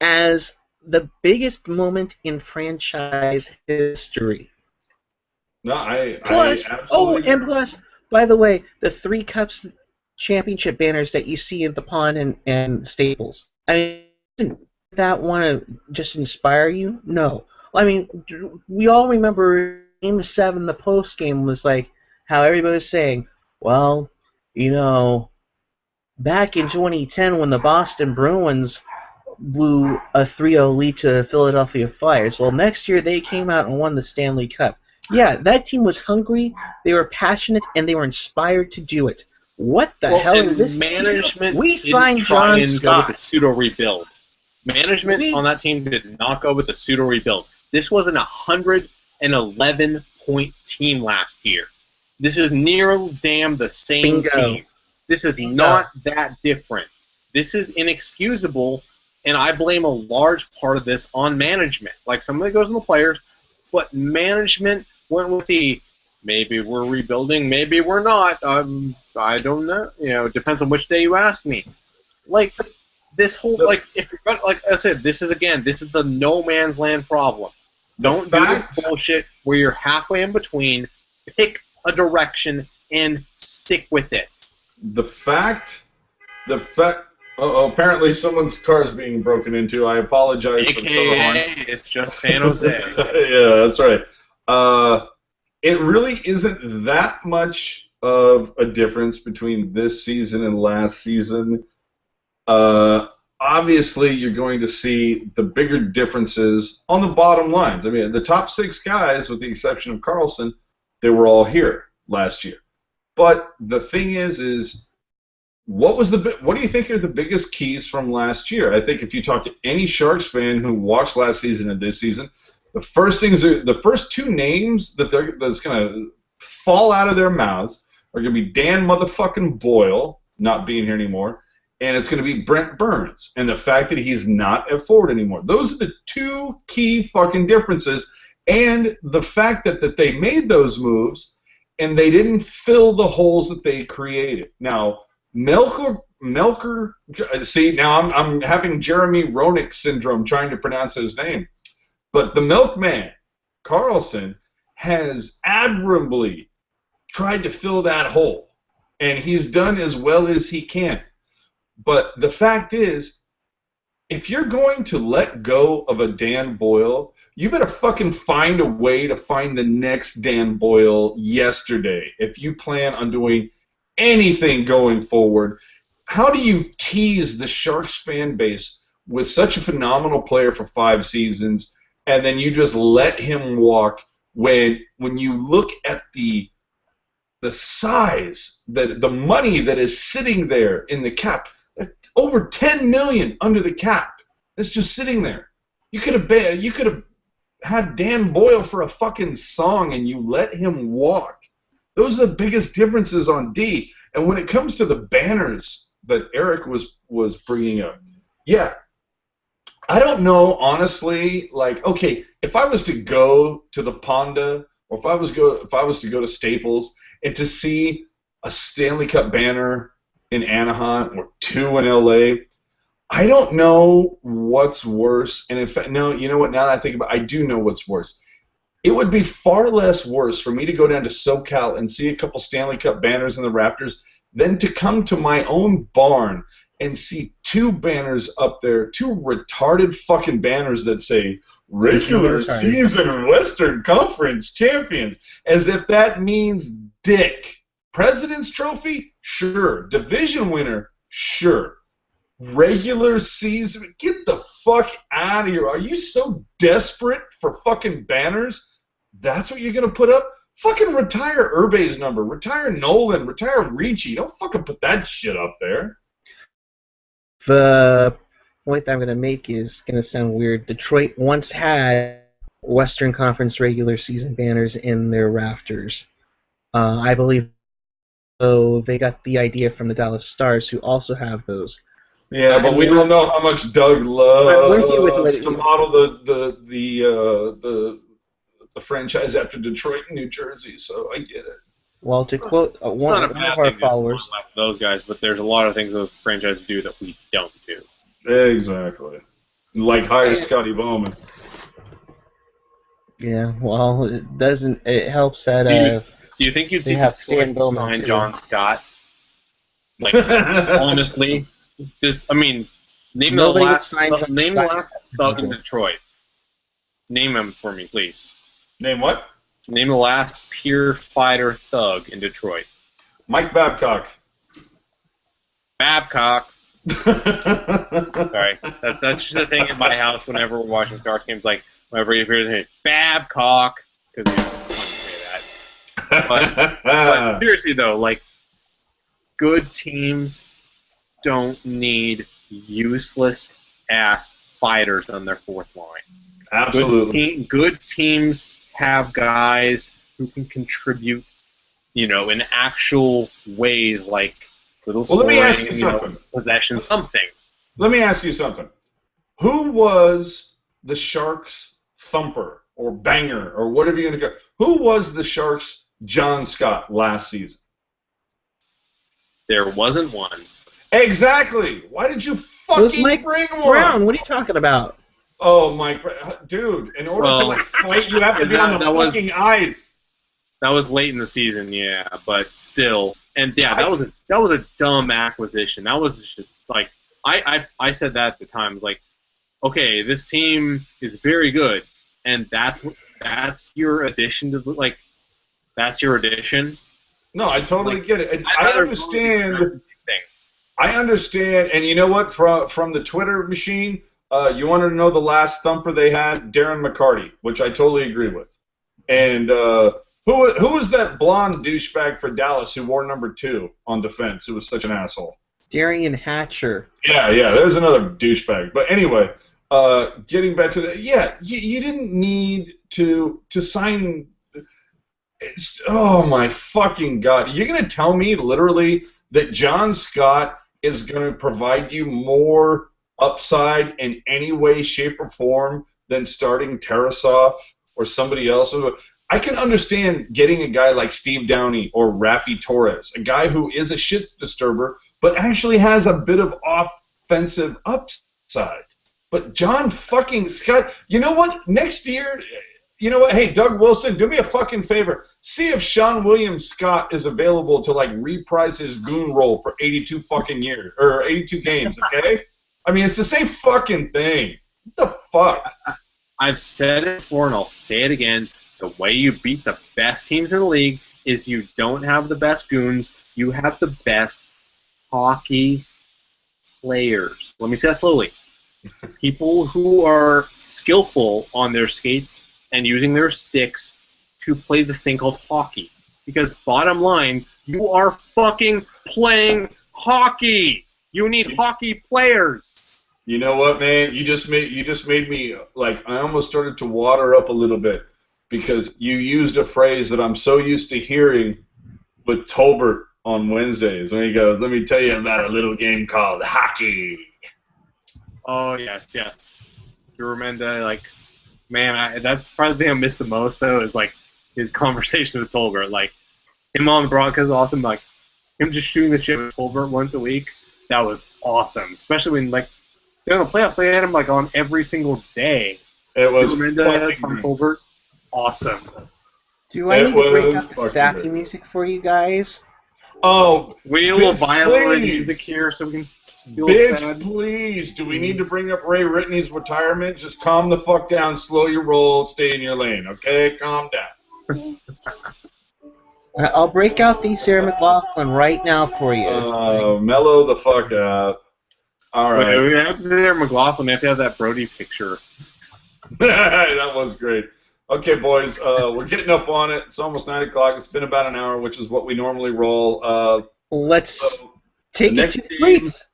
as the biggest moment in franchise history? No, I and absolutely agree. plus, by the way, the 3 Cups championship banners that you see at the Pond and Staples. I mean, doesn't that want to just inspire you? No. I mean, we all remember Game 7, the post game was like how everybody was saying, well, back in 2010 when the Boston Bruins blew a 3-0 lead to the Philadelphia Flyers, well, next year they came out and won the Stanley Cup. Yeah, that team was hungry, they were passionate, and they were inspired to do it. What the hell is this management? We signed John Scott. Go with the Scott. pseudo rebuild. Management on that team did not go with the pseudo rebuild. This was an 111-point team last year. This is near damn the same team. This is not that different. This is inexcusable, and I blame a large part of this on management. Like, some of it goes on the players, but management went with the maybe we're rebuilding, maybe we're not. I don't know. It depends on which day you ask me. Like, this whole, if you're gonna, like I said, this is the no man's land problem. Don't do this bullshit where you're halfway in between. Pick a direction and stick with it. The fact. Apparently someone's car is being broken into. I apologize for the AKA, it's just San Jose. Yeah, that's right. It really isn't that much of a difference between this season and last season. Obviously, you're going to see the bigger differences on the bottom lines. I mean, the top 6 guys, with the exception of Carlson, they were all here last year. But the thing is what do you think are the biggest keys from last year? I think if you talk to any Sharks fan who watched last season and this season, the first 2 names that's going to fall out of their mouths are going to be Dan motherfucking Boyle, not being here anymore, and it's going to be Brent Burns, and the fact that he's not at forward anymore. Those are the 2 key fucking differences, and the fact that they made those moves and they didn't fill the holes that they created. Now, Melker, see, now I'm having Jeremy Roenick syndrome trying to pronounce his name. But the milkman, Carlson, has admirably tried to fill that hole. And he's done as well as he can. But the fact is, if you're going to let go of a Dan Boyle, you better fucking find a way to find the next Dan Boyle yesterday if you plan on doing anything going forward. How do you tease the Sharks fan base with such a phenomenal player for 5 seasons, and then you just let him walk when you look at the size, the money that is sitting there in the cap, over $10 million under the cap. It's just sitting there. You could have had Dan Boyle for a fucking song, and you let him walk. Those are the biggest differences on D. And when it comes to the banners that Eric was bringing up, yeah, I don't know, honestly. Like, okay, if I was to go to the Ponda, or if I was to go to Staples and to see a Stanley Cup banner in Anaheim or 2 in LA, I don't know what's worse. And in fact, no, you know what? Now that I think about it, I do know what's worse. it would be far less worse for me to go down to SoCal and see a couple Stanley Cup banners in the rafters than to come to my own barn and see two banners up there, two retarded fucking banners that say regular season Western Conference champions, as if that means dick. President's Trophy? Sure. Division winner? Sure. Regular season? Get the fuck out of here. Are you so desperate for fucking banners? That's what you're going to put up? Fucking retire Urbe's number. Retire Nolan. Retire Ricci. Don't fucking put that shit up there. The point that I'm going to make is going to sound weird. Detroit once had Western Conference regular season banners in their rafters. I believe so. They got the idea from the Dallas Stars, who also have those. Yeah, but we don't know how much Doug loves to model the franchise after Detroit and New Jersey, so I get it. Well, to quote one of our followers, those guys, but there's a lot of things those franchises do that we don't do. Exactly. Like hire Scotty Bowman. Yeah, well, it doesn't. It helps that. Do you think you'd see Stan Bowman sign John Scott? Like, honestly, name the last thug in Detroit. Name him for me, please. Name what? Name the last pure fighter thug in Detroit. Mike Babcock. Babcock. Sorry, that's just a thing in my house whenever we're watching Sharks games. Like whenever he appears, hey, Babcock, because he's fun to say that. But seriously though, like good teams don't need useless ass fighters on their fourth line. Absolutely. Good teams have guys who can contribute, in actual ways like little scoring, let me ask you something. Possession, something. Let me ask you something. Who was the Sharks' thumper or banger or whatever you're going to call? Who was the Sharks' John Scott last season? There wasn't one. Exactly. Why did you fucking bring one? Brown, what are you talking about? Oh, Mike, dude! In order to fight, you have to be on the fucking ice. That was late in the season, yeah, but still, and yeah, that was a dumb acquisition. That was just like I said that at the time. I was like, okay, this team is very good, and that's your addition to that's your addition. No, I totally get it. I understand. I understand, and you know what? From the Twitter machine. You wanted to know the last thumper they had? Darren McCarty, which I totally agree with. And who was that blonde douchebag for Dallas who wore number 2 on defense? Who was such an asshole? Darian Hatcher. Yeah, there's another douchebag. But anyway, getting back to that, yeah, you didn't need to sign. Oh my fucking god! You're gonna tell me literally that John Scott is gonna provide you more upside in any way, shape, or form than starting Tarasov or somebody else? I can understand getting a guy like Steve Downey or Raffi Torres, a guy who is a shit disturber, but actually has a bit of offensive upside. But John fucking Scott, you know what? Next year, you know what? Hey, Doug Wilson, do me a fucking favor. See if Sean William Scott is available to reprise his goon role for 82 fucking years or 82 games. Okay. I mean, it's the same fucking thing. What the fuck? I've said it before, and I'll say it again. The way you beat the best teams in the league is you don't have the best goons. You have the best hockey players. Let me say that slowly. People who are skillful on their skates and using their sticks to play this thing called hockey. Because bottom line, you are fucking playing hockey. You need hockey players. You know what, man? You just made me I almost started to water up a little bit because you used a phrase that I'm so used to hearing with Tolbert on Wednesdays when he goes, "Let me tell you about a little game called hockey." Oh yes. You remember man, that's probably the thing I missed the most though is his conversation with Tolbert. Him on the broadcast is awesome. Him just shooting the shit with Tolbert once a week. That was awesome, especially when during the playoffs they had him on every single day. It was Tom Tolbert. awesome. Do I It need to break was out the fucking sappy great. music for you guys? Oh, We need a little bitch, violin please. music here so we can feel Bitch, sad. please. Do we need to bring up Ray Ritney's retirement? Just calm the fuck down, slow your roll, stay in your lane, okay? Calm down. I'll break out the Sarah McLaughlin right now for you. Mellow the fuck out. All Wait, right. we have to say there McLaughlin. We have to have that Brody picture. That was great. Okay, boys, we're getting up on it. It's almost 9 o'clock. It's been about an hour, which is what we normally roll. Let's So take it next to the game- tweets.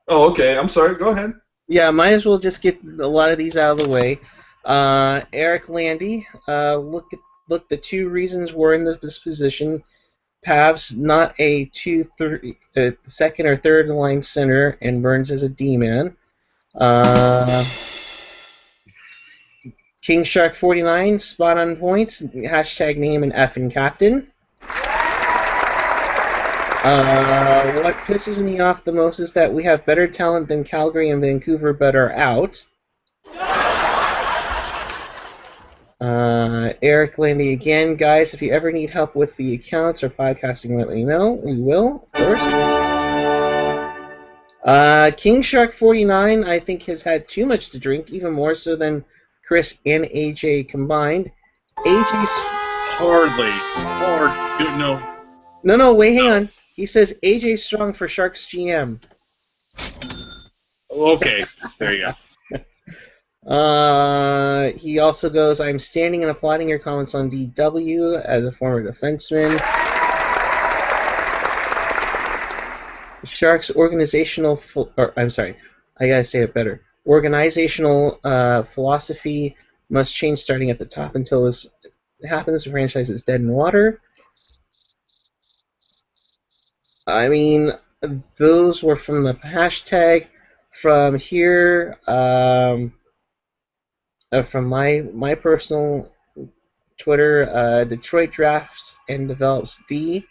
Oh, okay. I'm sorry. Go ahead. Yeah, might as well just get a lot of these out of the way. Eric Landy, look, the two reasons we're in this position. Pavs not a second or third line center, and Burns as a D-man. King Shark 49, spot on points. Hashtag name and effing captain. What pisses me off the most is that we have better talent than Calgary and Vancouver, but are out. Eric Landy again, guys. If you ever need help with the accounts or podcasting, let me know. We will, of course. King Shark 49, I think, has had too much to drink, even more so than Chris and AJ combined. AJ's Hardly. No, wait, hang on. He says AJ strong for Sharks GM. Okay, there you go. He also goes, I'm standing and applauding your comments on DW as a former defenseman. Sharks organizational, I gotta say it better. Organizational philosophy must change starting at the top. Until this happens, the franchise is dead in water. I mean, those were from the hashtag. From here, from my personal Twitter, Detroit drafts and develops D.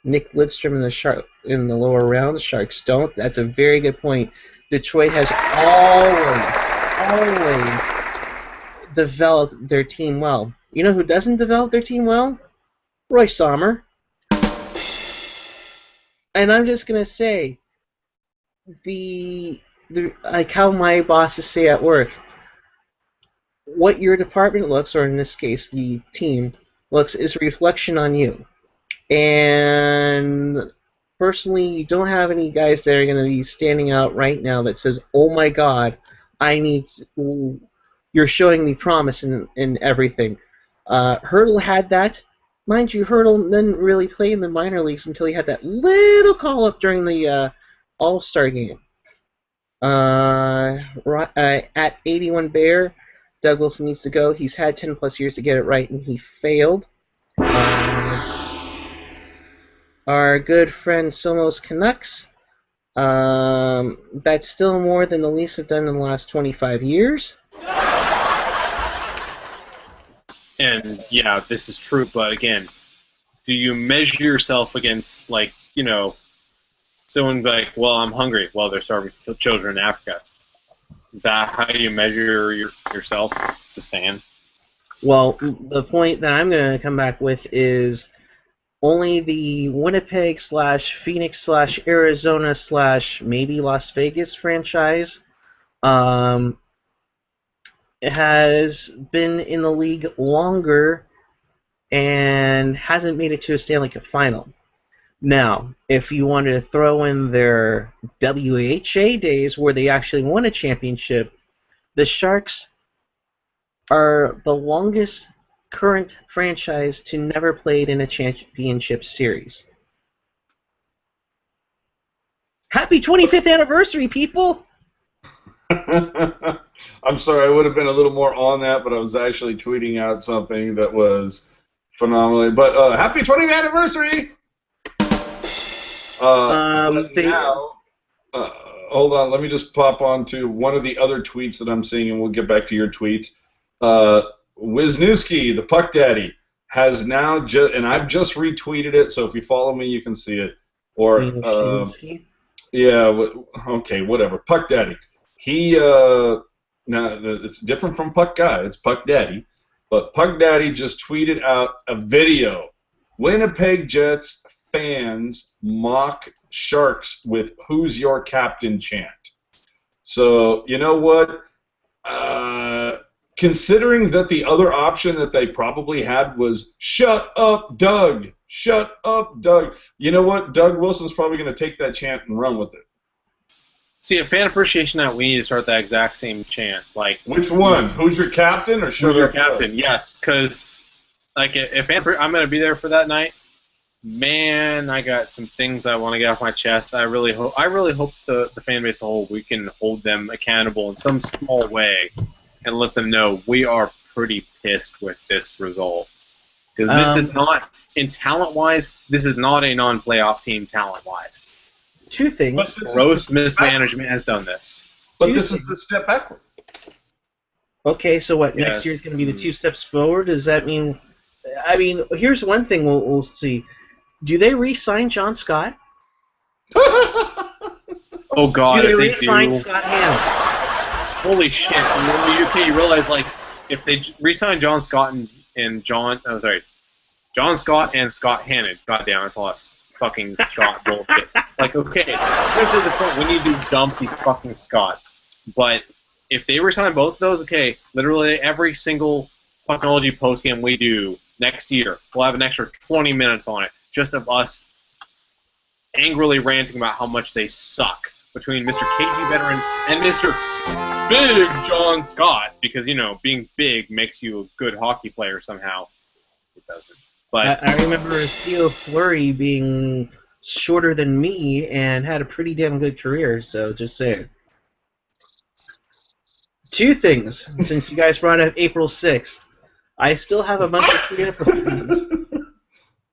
Nick Lidstrom in the lower rounds. Sharks don't. That's a very good point. Detroit has always developed their team well. You know who doesn't develop their team well? Roy Sommer. And I'm just gonna say, like how my bosses say at work, what your department looks, or in this case, the team looks, is a reflection on you. And personally, you don't have any guys that are going to be standing out right now that says, "Oh my God, you're showing me promise in everything." Hurdle had that. Mind you, Hurdle didn't really play in the minor leagues until he had that little call-up during the All-Star game. At 81 Bear, Douglas needs to go. He's had 10 plus years to get it right, and he failed. Our good friend Somos Canucks, that's still more than the Leafs have done in the last 25 years. And yeah, this is true, but again, do you measure yourself against, like, someone like, well, I'm hungry. Well, they're starving children in Africa. Is that how you measure yourself? Just saying. Well, the point that I'm going to come back with is only the Winnipeg / Phoenix / Arizona / maybe Las Vegas franchise has been in the league longer and hasn't made it to a Stanley Cup final. Now, if you wanted to throw in their WHA days where they actually won a championship, the Sharks are the longest current franchise to never played in a championship series. Happy 25th anniversary, people! I'm sorry, I would have been a little more on that, but I was actually tweeting out something that was phenomenal. But happy 20th anniversary! Hold on, let me just pop on to one of the other tweets that I'm seeing, and we'll get back to your tweets. Wisniewski, the Puck Daddy, has now and I've just retweeted it, so if you follow me, you can see it. Or yeah, okay, whatever. Puck Daddy. He now it's different from Puck Guy. It's Puck Daddy. But Puck Daddy just tweeted out a video. Winnipeg Jets fans mock Sharks with "Who's your captain?" chant. So, you know what? Considering that the other option that they probably had was "Shut up, Doug! Shut up, Doug!" You know what? Doug Wilson's probably going to take that chant and run with it. See, at Fan Appreciation Night, we need to start that exact same chant. Like, which one? Who's your captain or "Shut Who's your up, captain? Doug"? Yes, because like if I'm going to be there for that night, man, I got some things I want to get off my chest. I really hope the fan base as a whole, we can hold them accountable in some small way and let them know we are pretty pissed with this result. Because this is not, in talent-wise, this is not a non-playoff team talent-wise. Two things. Gross mismanagement has done this. But this is the step backward. Okay, so what? Yes. Next year is going to be the 2 steps forward? Does that mean... I mean, here's one thing we'll see. Do they re-sign John Scott? Oh, God, Do they if re-sign do... Scott Hanna? Holy shit! You realize like if they re-sign John Scott and John Scott and Scott Hannon. Goddamn, that's a lot of fucking Scott bullshit. Like, okay, at this point we need to dump these fucking Scotts. But if they re-sign both of those, okay, literally every single Pucknology postgame we do next year, we'll have an extra 20 minutes on it, just of us angrily ranting about how much they suck between Mr. KG Veteran and Mr. Big John Scott, because, you know, being big makes you a good hockey player somehow. It doesn't. But I remember Theo Fleury being shorter than me and had a pretty damn good career, so just saying. Two things, since you guys brought up April 6th. I still have a bunch of tweet plans.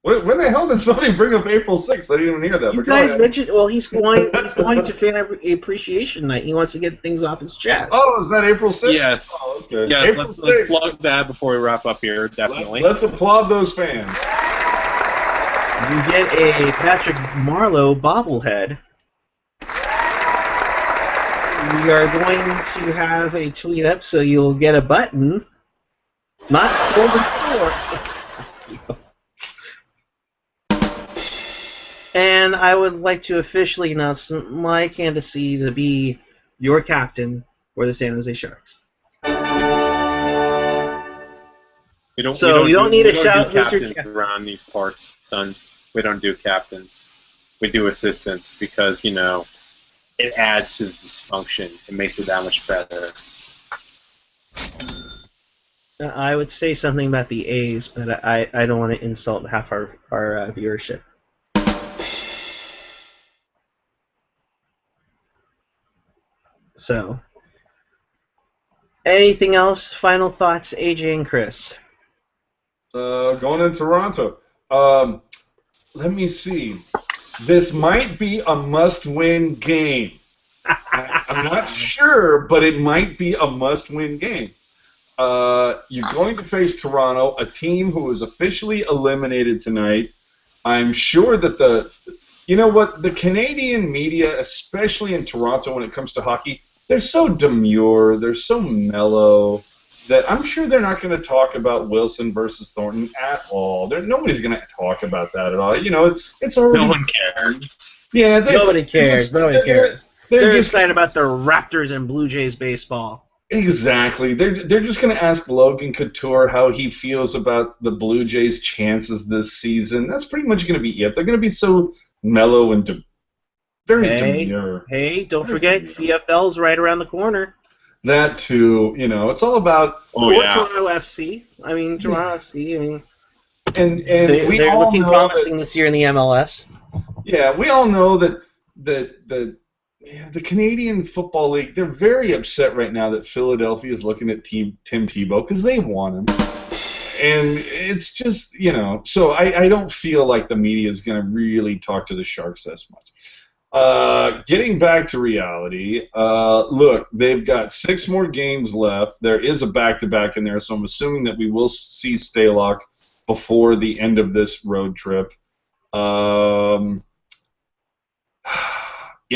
When the hell did somebody bring up April 6th? I didn't even hear that. You guys mentioned, well, he's going to Fan Appreciation Night. He wants to get things off his chest. Oh, is that April 6th? yes, Oh, okay. yes. April Let's 6th. plug that before we wrap up here. Definitely. Let's applaud those fans. You get a Patrick Marleau bobblehead. We are going to have a tweet up, so you'll get a button. Not sold and sore. And I would like to officially announce my candidacy to be your captain for the San Jose Sharks. We don't need to do shout who's your captains captain. around these parts, son. We don't do captains. We do assistants because, you know, it adds to the dysfunction. It makes it that much better. I would say something about the A's, but I don't want to insult half our viewership. So, anything else? Final thoughts, AJ and Chris? Going in Toronto. Let me see. This might be a must-win game. I'm not sure, but it might be a must-win game. You're going to face Toronto, a team who is officially eliminated tonight. I'm sure that you know what, the Canadian media, especially in Toronto when it comes to hockey, they're so demure, they're so mellow, that I'm sure they're not going to talk about Wilson versus Thornton at all. Nobody's going to talk about that at all. You know, it's already... No one cares. Yeah, Nobody cares. Nobody cares. They're just excited about the Raptors and Blue Jays baseball. Exactly. They're just going to ask Logan Couture how he feels about the Blue Jays' chances this season. That's pretty much going to be it. They're going to be so mellow and very demure. Hey, don't forget, CFL's right around the corner. That too, you know, it's all about Toronto FC. I mean, Toronto FC. I mean, and they're all looking know promising this year in the MLS. Yeah, we all know that the Canadian Football League, they're very upset right now that Philadelphia is looking at Tim Tebow because they want him. And it's just, you know, so I don't feel like the media is going to really talk to the Sharks as much. Getting back to reality, look, they've got 6 more games left. There is a back-to-back in there, so I'm assuming that we will see Stalock before the end of this road trip. You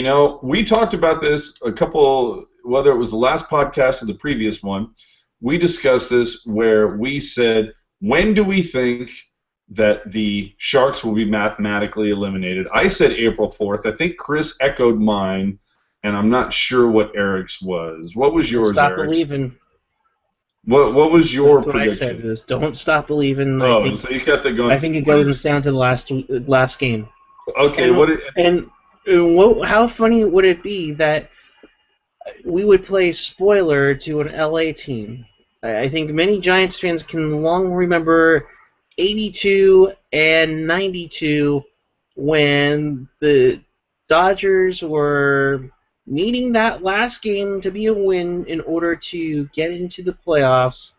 know, we talked about this whether it was the last podcast or the previous one, we discussed this where we said, when do we think that the Sharks will be mathematically eliminated? I said April 4th. I think Chris echoed mine, and I'm not sure what Eric's was. What was Don't yours, stop Eric? believing. What was your That's what I said. prediction? Is don't stop believing. Oh, so you kept it going. I think it goes down to the last game. Okay, How funny would it be that we would play spoiler to an LA team? I think many Giants fans can long remember 82 and 92 when the Dodgers were needing that last game to be a win in order to get into the playoffs,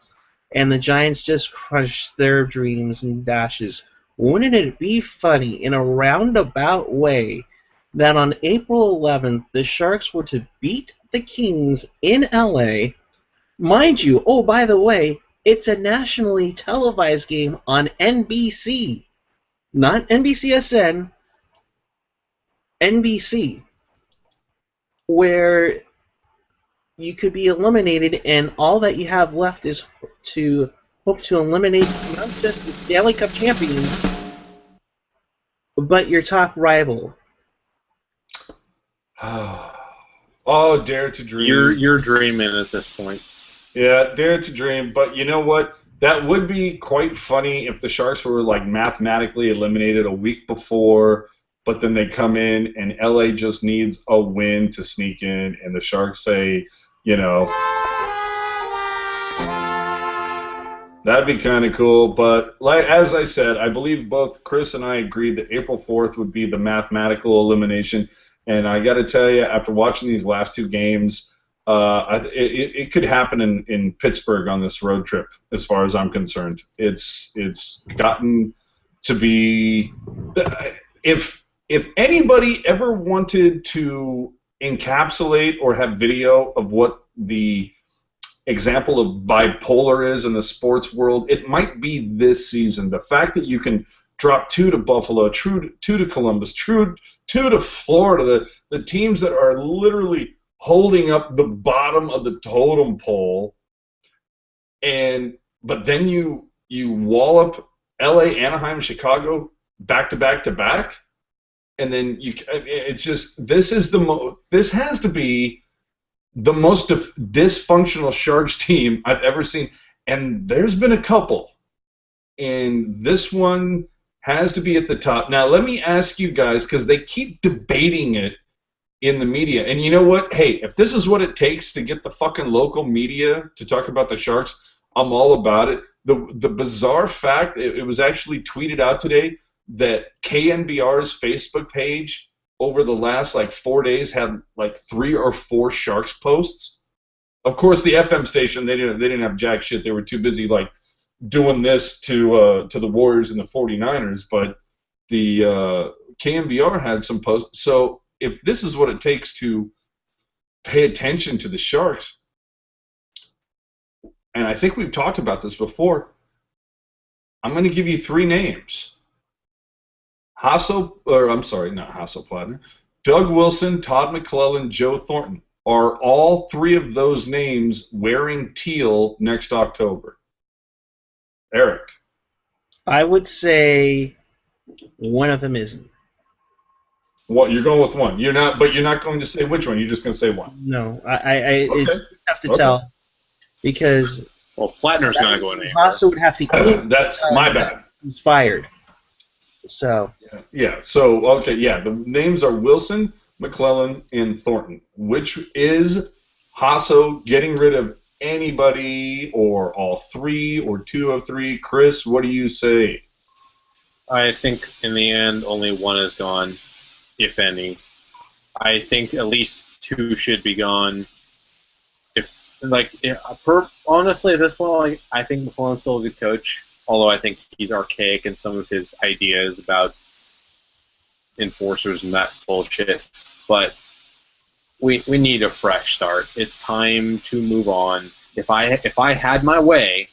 and the Giants just crushed their dreams and dashes. Wouldn't it be funny, in a roundabout way, that on April 11th the Sharks were to beat the Kings in LA? Mind you, oh, by the way, it's a nationally televised game on NBC. Not NBCSN, NBC. Where you could be eliminated, and all that you have left is to hope to eliminate not just the Stanley Cup champion, but your top rival. Oh, dare to dream. You're dreaming at this point. Yeah, dare to dream. But you know what? That would be quite funny if the Sharks were like mathematically eliminated a week before, but then they come in and LA just needs a win to sneak in, and the Sharks say, you know, that'd be kind of cool. But as I said, I believe both Chris and I agreed that April 4th would be the mathematical elimination. And I got to tell you, after watching these last two games, it could happen in Pittsburgh on this road trip, as far as I'm concerned. It's gotten to be if anybody ever wanted to encapsulate or have video of what the example of bipolar is in the sports world, it might be this season. The fact that you can drop 2 to Buffalo, 2 to Columbus, 2 to Florida, the teams that are literally holding up the bottom of the totem pole, but then you wallop LA, Anaheim, Chicago back to back to back, and then it's just this has to be the most dysfunctional Sharks team I've ever seen, and there's been a couple, and this one has to be at the top. Now let me ask you guys, because they keep debating it in the media, and you know what? Hey, if this is what it takes to get the fucking local media to talk about the Sharks, I'm all about it. The bizarre fact, it was actually tweeted out today that KNBR's Facebook page over the last 4 days had 3 or 4 Sharks posts. Of course, the FM station, they didn't have jack shit. They were too busy doing this to the Warriors and the 49ers. But the KNBR had some posts. So if this is what it takes to pay attention to the Sharks, and I think we've talked about this before, I'm going to give you 3 names. Not Hasselplattner. Doug Wilson, Todd McClellan, Joe Thornton. Are all 3 of those names wearing teal next October? Eric. I would say one of them isn't. What, you're going with one? You're not going to say which one. You're just going to say one. No, I Okay. It's tough to tell because Plattner's not going anywhere. Hasso would have to. That's my bad. He's fired. So. Yeah. So okay. Yeah. The names are Wilson, McClellan, and Thornton. Which is Hasso getting rid of anybody, or all 3, or 2 of 3? Chris, what do you say? I think in the end, only one is gone, if any. I think at least 2 should be gone. Honestly, at this point, I think McClellan's still a good coach. Although I think he's archaic in some of his ideas about enforcers and that bullshit. But we need a fresh start. It's time to move on. If I had my way,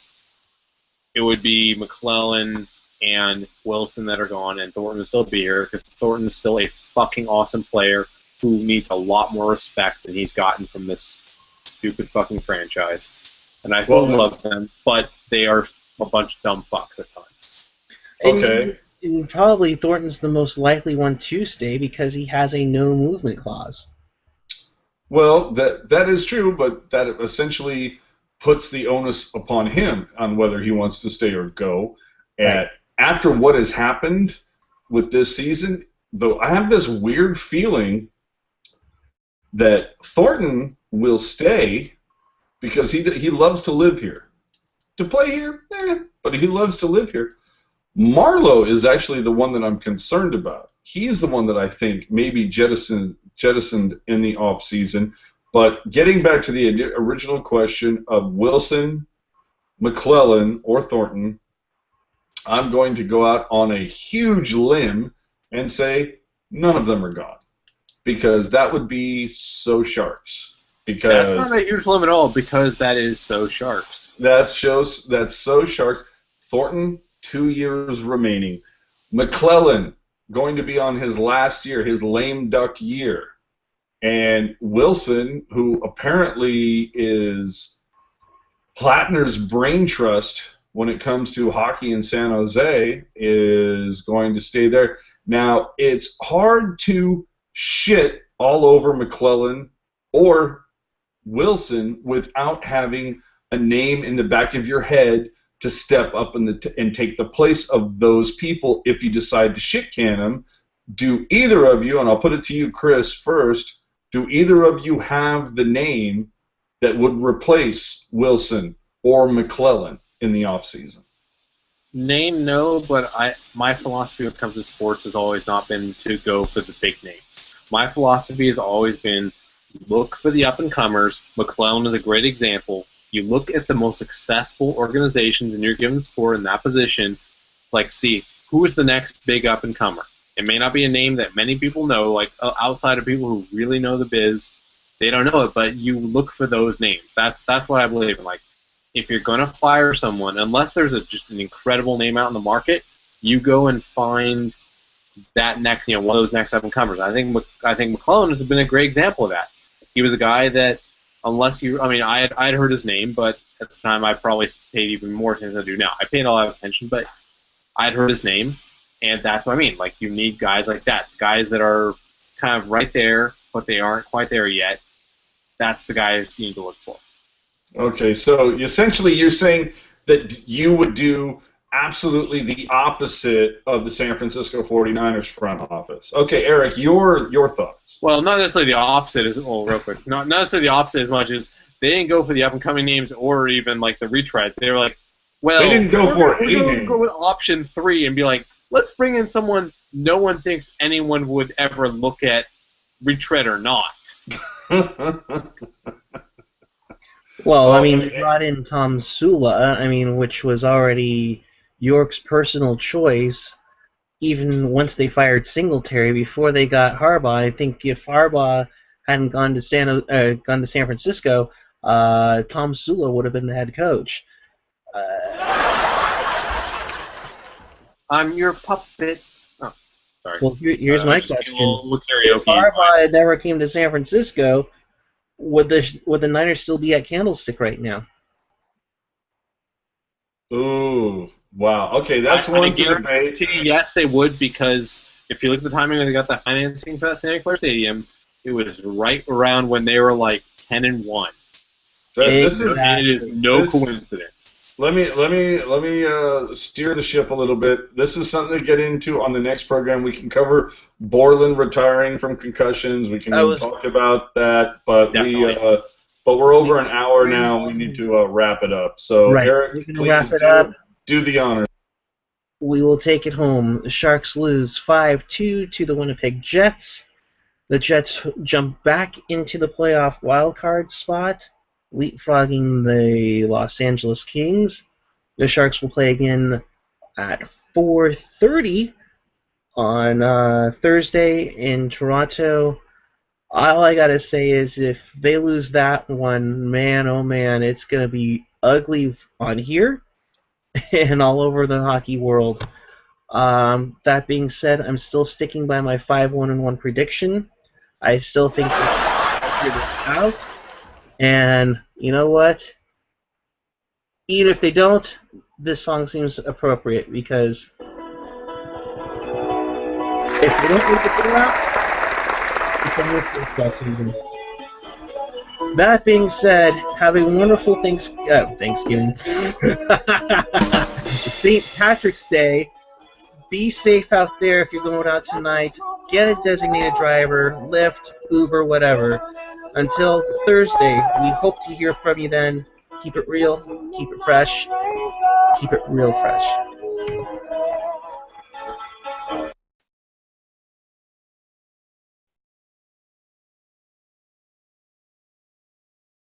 it would be McClellan and Wilson that are gone, and Thornton would still be here, because Thornton is still a fucking awesome player who needs a lot more respect than he's gotten from this stupid fucking franchise. and I still Well, love them, but they are a bunch of dumb fucks at times. okay. And probably Thornton's the most likely one to stay because he has a no movement clause. Well, that is true, but that essentially puts the onus upon him on whether he wants to stay or go. Right. After what has happened with this season, though, I have this weird feeling that Thornton will stay because he loves to live here. To play here, but he loves to live here. Marlowe is actually the one that I'm concerned about. He's the one that I think maybe jettisoned in the offseason. But getting back to the original question of Wilson, McClellan, or Thornton, I'm going to go out on a huge limb and say none of them are gone. Because that would be so Sharks. Because That's not a huge limit at all, because that is so Sharks. that's so Sharks. Thornton, 2 years remaining. McClellan going to be on his last year, his lame duck year. And Wilson, who apparently is Plattner's brain trust when it comes to hockey in San Jose, is going to stay there. Now, it's hard to shit all over McClellan or Wilson without having a name in the back of your head to step up and take the place of those people if you decide to shit can them. Do either of you, and I'll put it to you, Chris, first, do either of you have the name that would replace Wilson or McClellan in the offseason? Name, no, but my philosophy when it comes to sports has always not been to go for the big names. My philosophy has always been look for the up-and-comers. McClellan is a great example. You look at the most successful organizations in your given sport in that position, like see, who is the next big up-and-comer? It may not be a name that many people know, like outside of people who really know the biz, they don't know it, but you look for those names. That's what I believe in. Like, if you're going to fire someone, unless there's just an incredible name out in the market, you go and find that next, one of those next up-and-comers. I think McClellan has been a great example of that. He was a guy that, I had heard his name, but at the time I probably paid even more attention than I do now. I paid a lot of attention, but I'd heard his name, and that's what I mean. Like, you need guys like that, guys that are kind of right there, but they aren't quite there yet. That's the guys you need to look for. Okay, so essentially you're saying that you would do absolutely the opposite of the San Francisco 49ers front office. Okay, Eric, your thoughts. Well, not necessarily the opposite, real quick. Not necessarily the opposite as much as they didn't go for the up-and-coming names or even, like, the retreads. They were like, well, they didn't go for we're going to go with option 3 and be like, let's bring in someone no one thinks anyone would ever look at, retread or not. Well, they brought in Tom Sula, which was already York's personal choice, even once they fired Singletary before they got Harbaugh. I think if Harbaugh hadn't gone to San Francisco, Tom Sula would have been the head coach. I'm your puppet. Oh, sorry. Well, here's my question. If Harbaugh had never came to San Francisco, would the Niners still be at Candlestick right now? Ooh, wow. Okay, that's one to debate. Yes, they would, because if you look at the timing when they got the financing for that Santa Clara Stadium, it was right around when they were like 10-1. It is no coincidence. Let me steer the ship a little bit. This is something to get into on the next program. We can cover Borland retiring from concussions. We can talk about that, but we're over an hour now. We need to wrap it up. So right. Eric, please do the honors. We will take it home. The Sharks lose 5-2 to the Winnipeg Jets. The Jets jump back into the playoff wildcard spot, leapfrogging the Los Angeles Kings. The Sharks will play again at 4:30 on Thursday in Toronto. All I gotta say is if they lose that one, man, oh man, it's gonna be ugly on here and all over the hockey world. That being said, I'm still sticking by my 5-1-1 prediction. I still think they'll figure this out. And you know what? even if they don't, this song seems appropriate because if they don't make the playoffs, it's almost football season. That being said, have a wonderful Thanksgiving. St. Patrick's Day. Be safe out there if you're going out tonight. Get a designated driver, Lyft, Uber, whatever. Until Thursday, we hope to hear from you then. Keep it real, keep it fresh, keep it real fresh.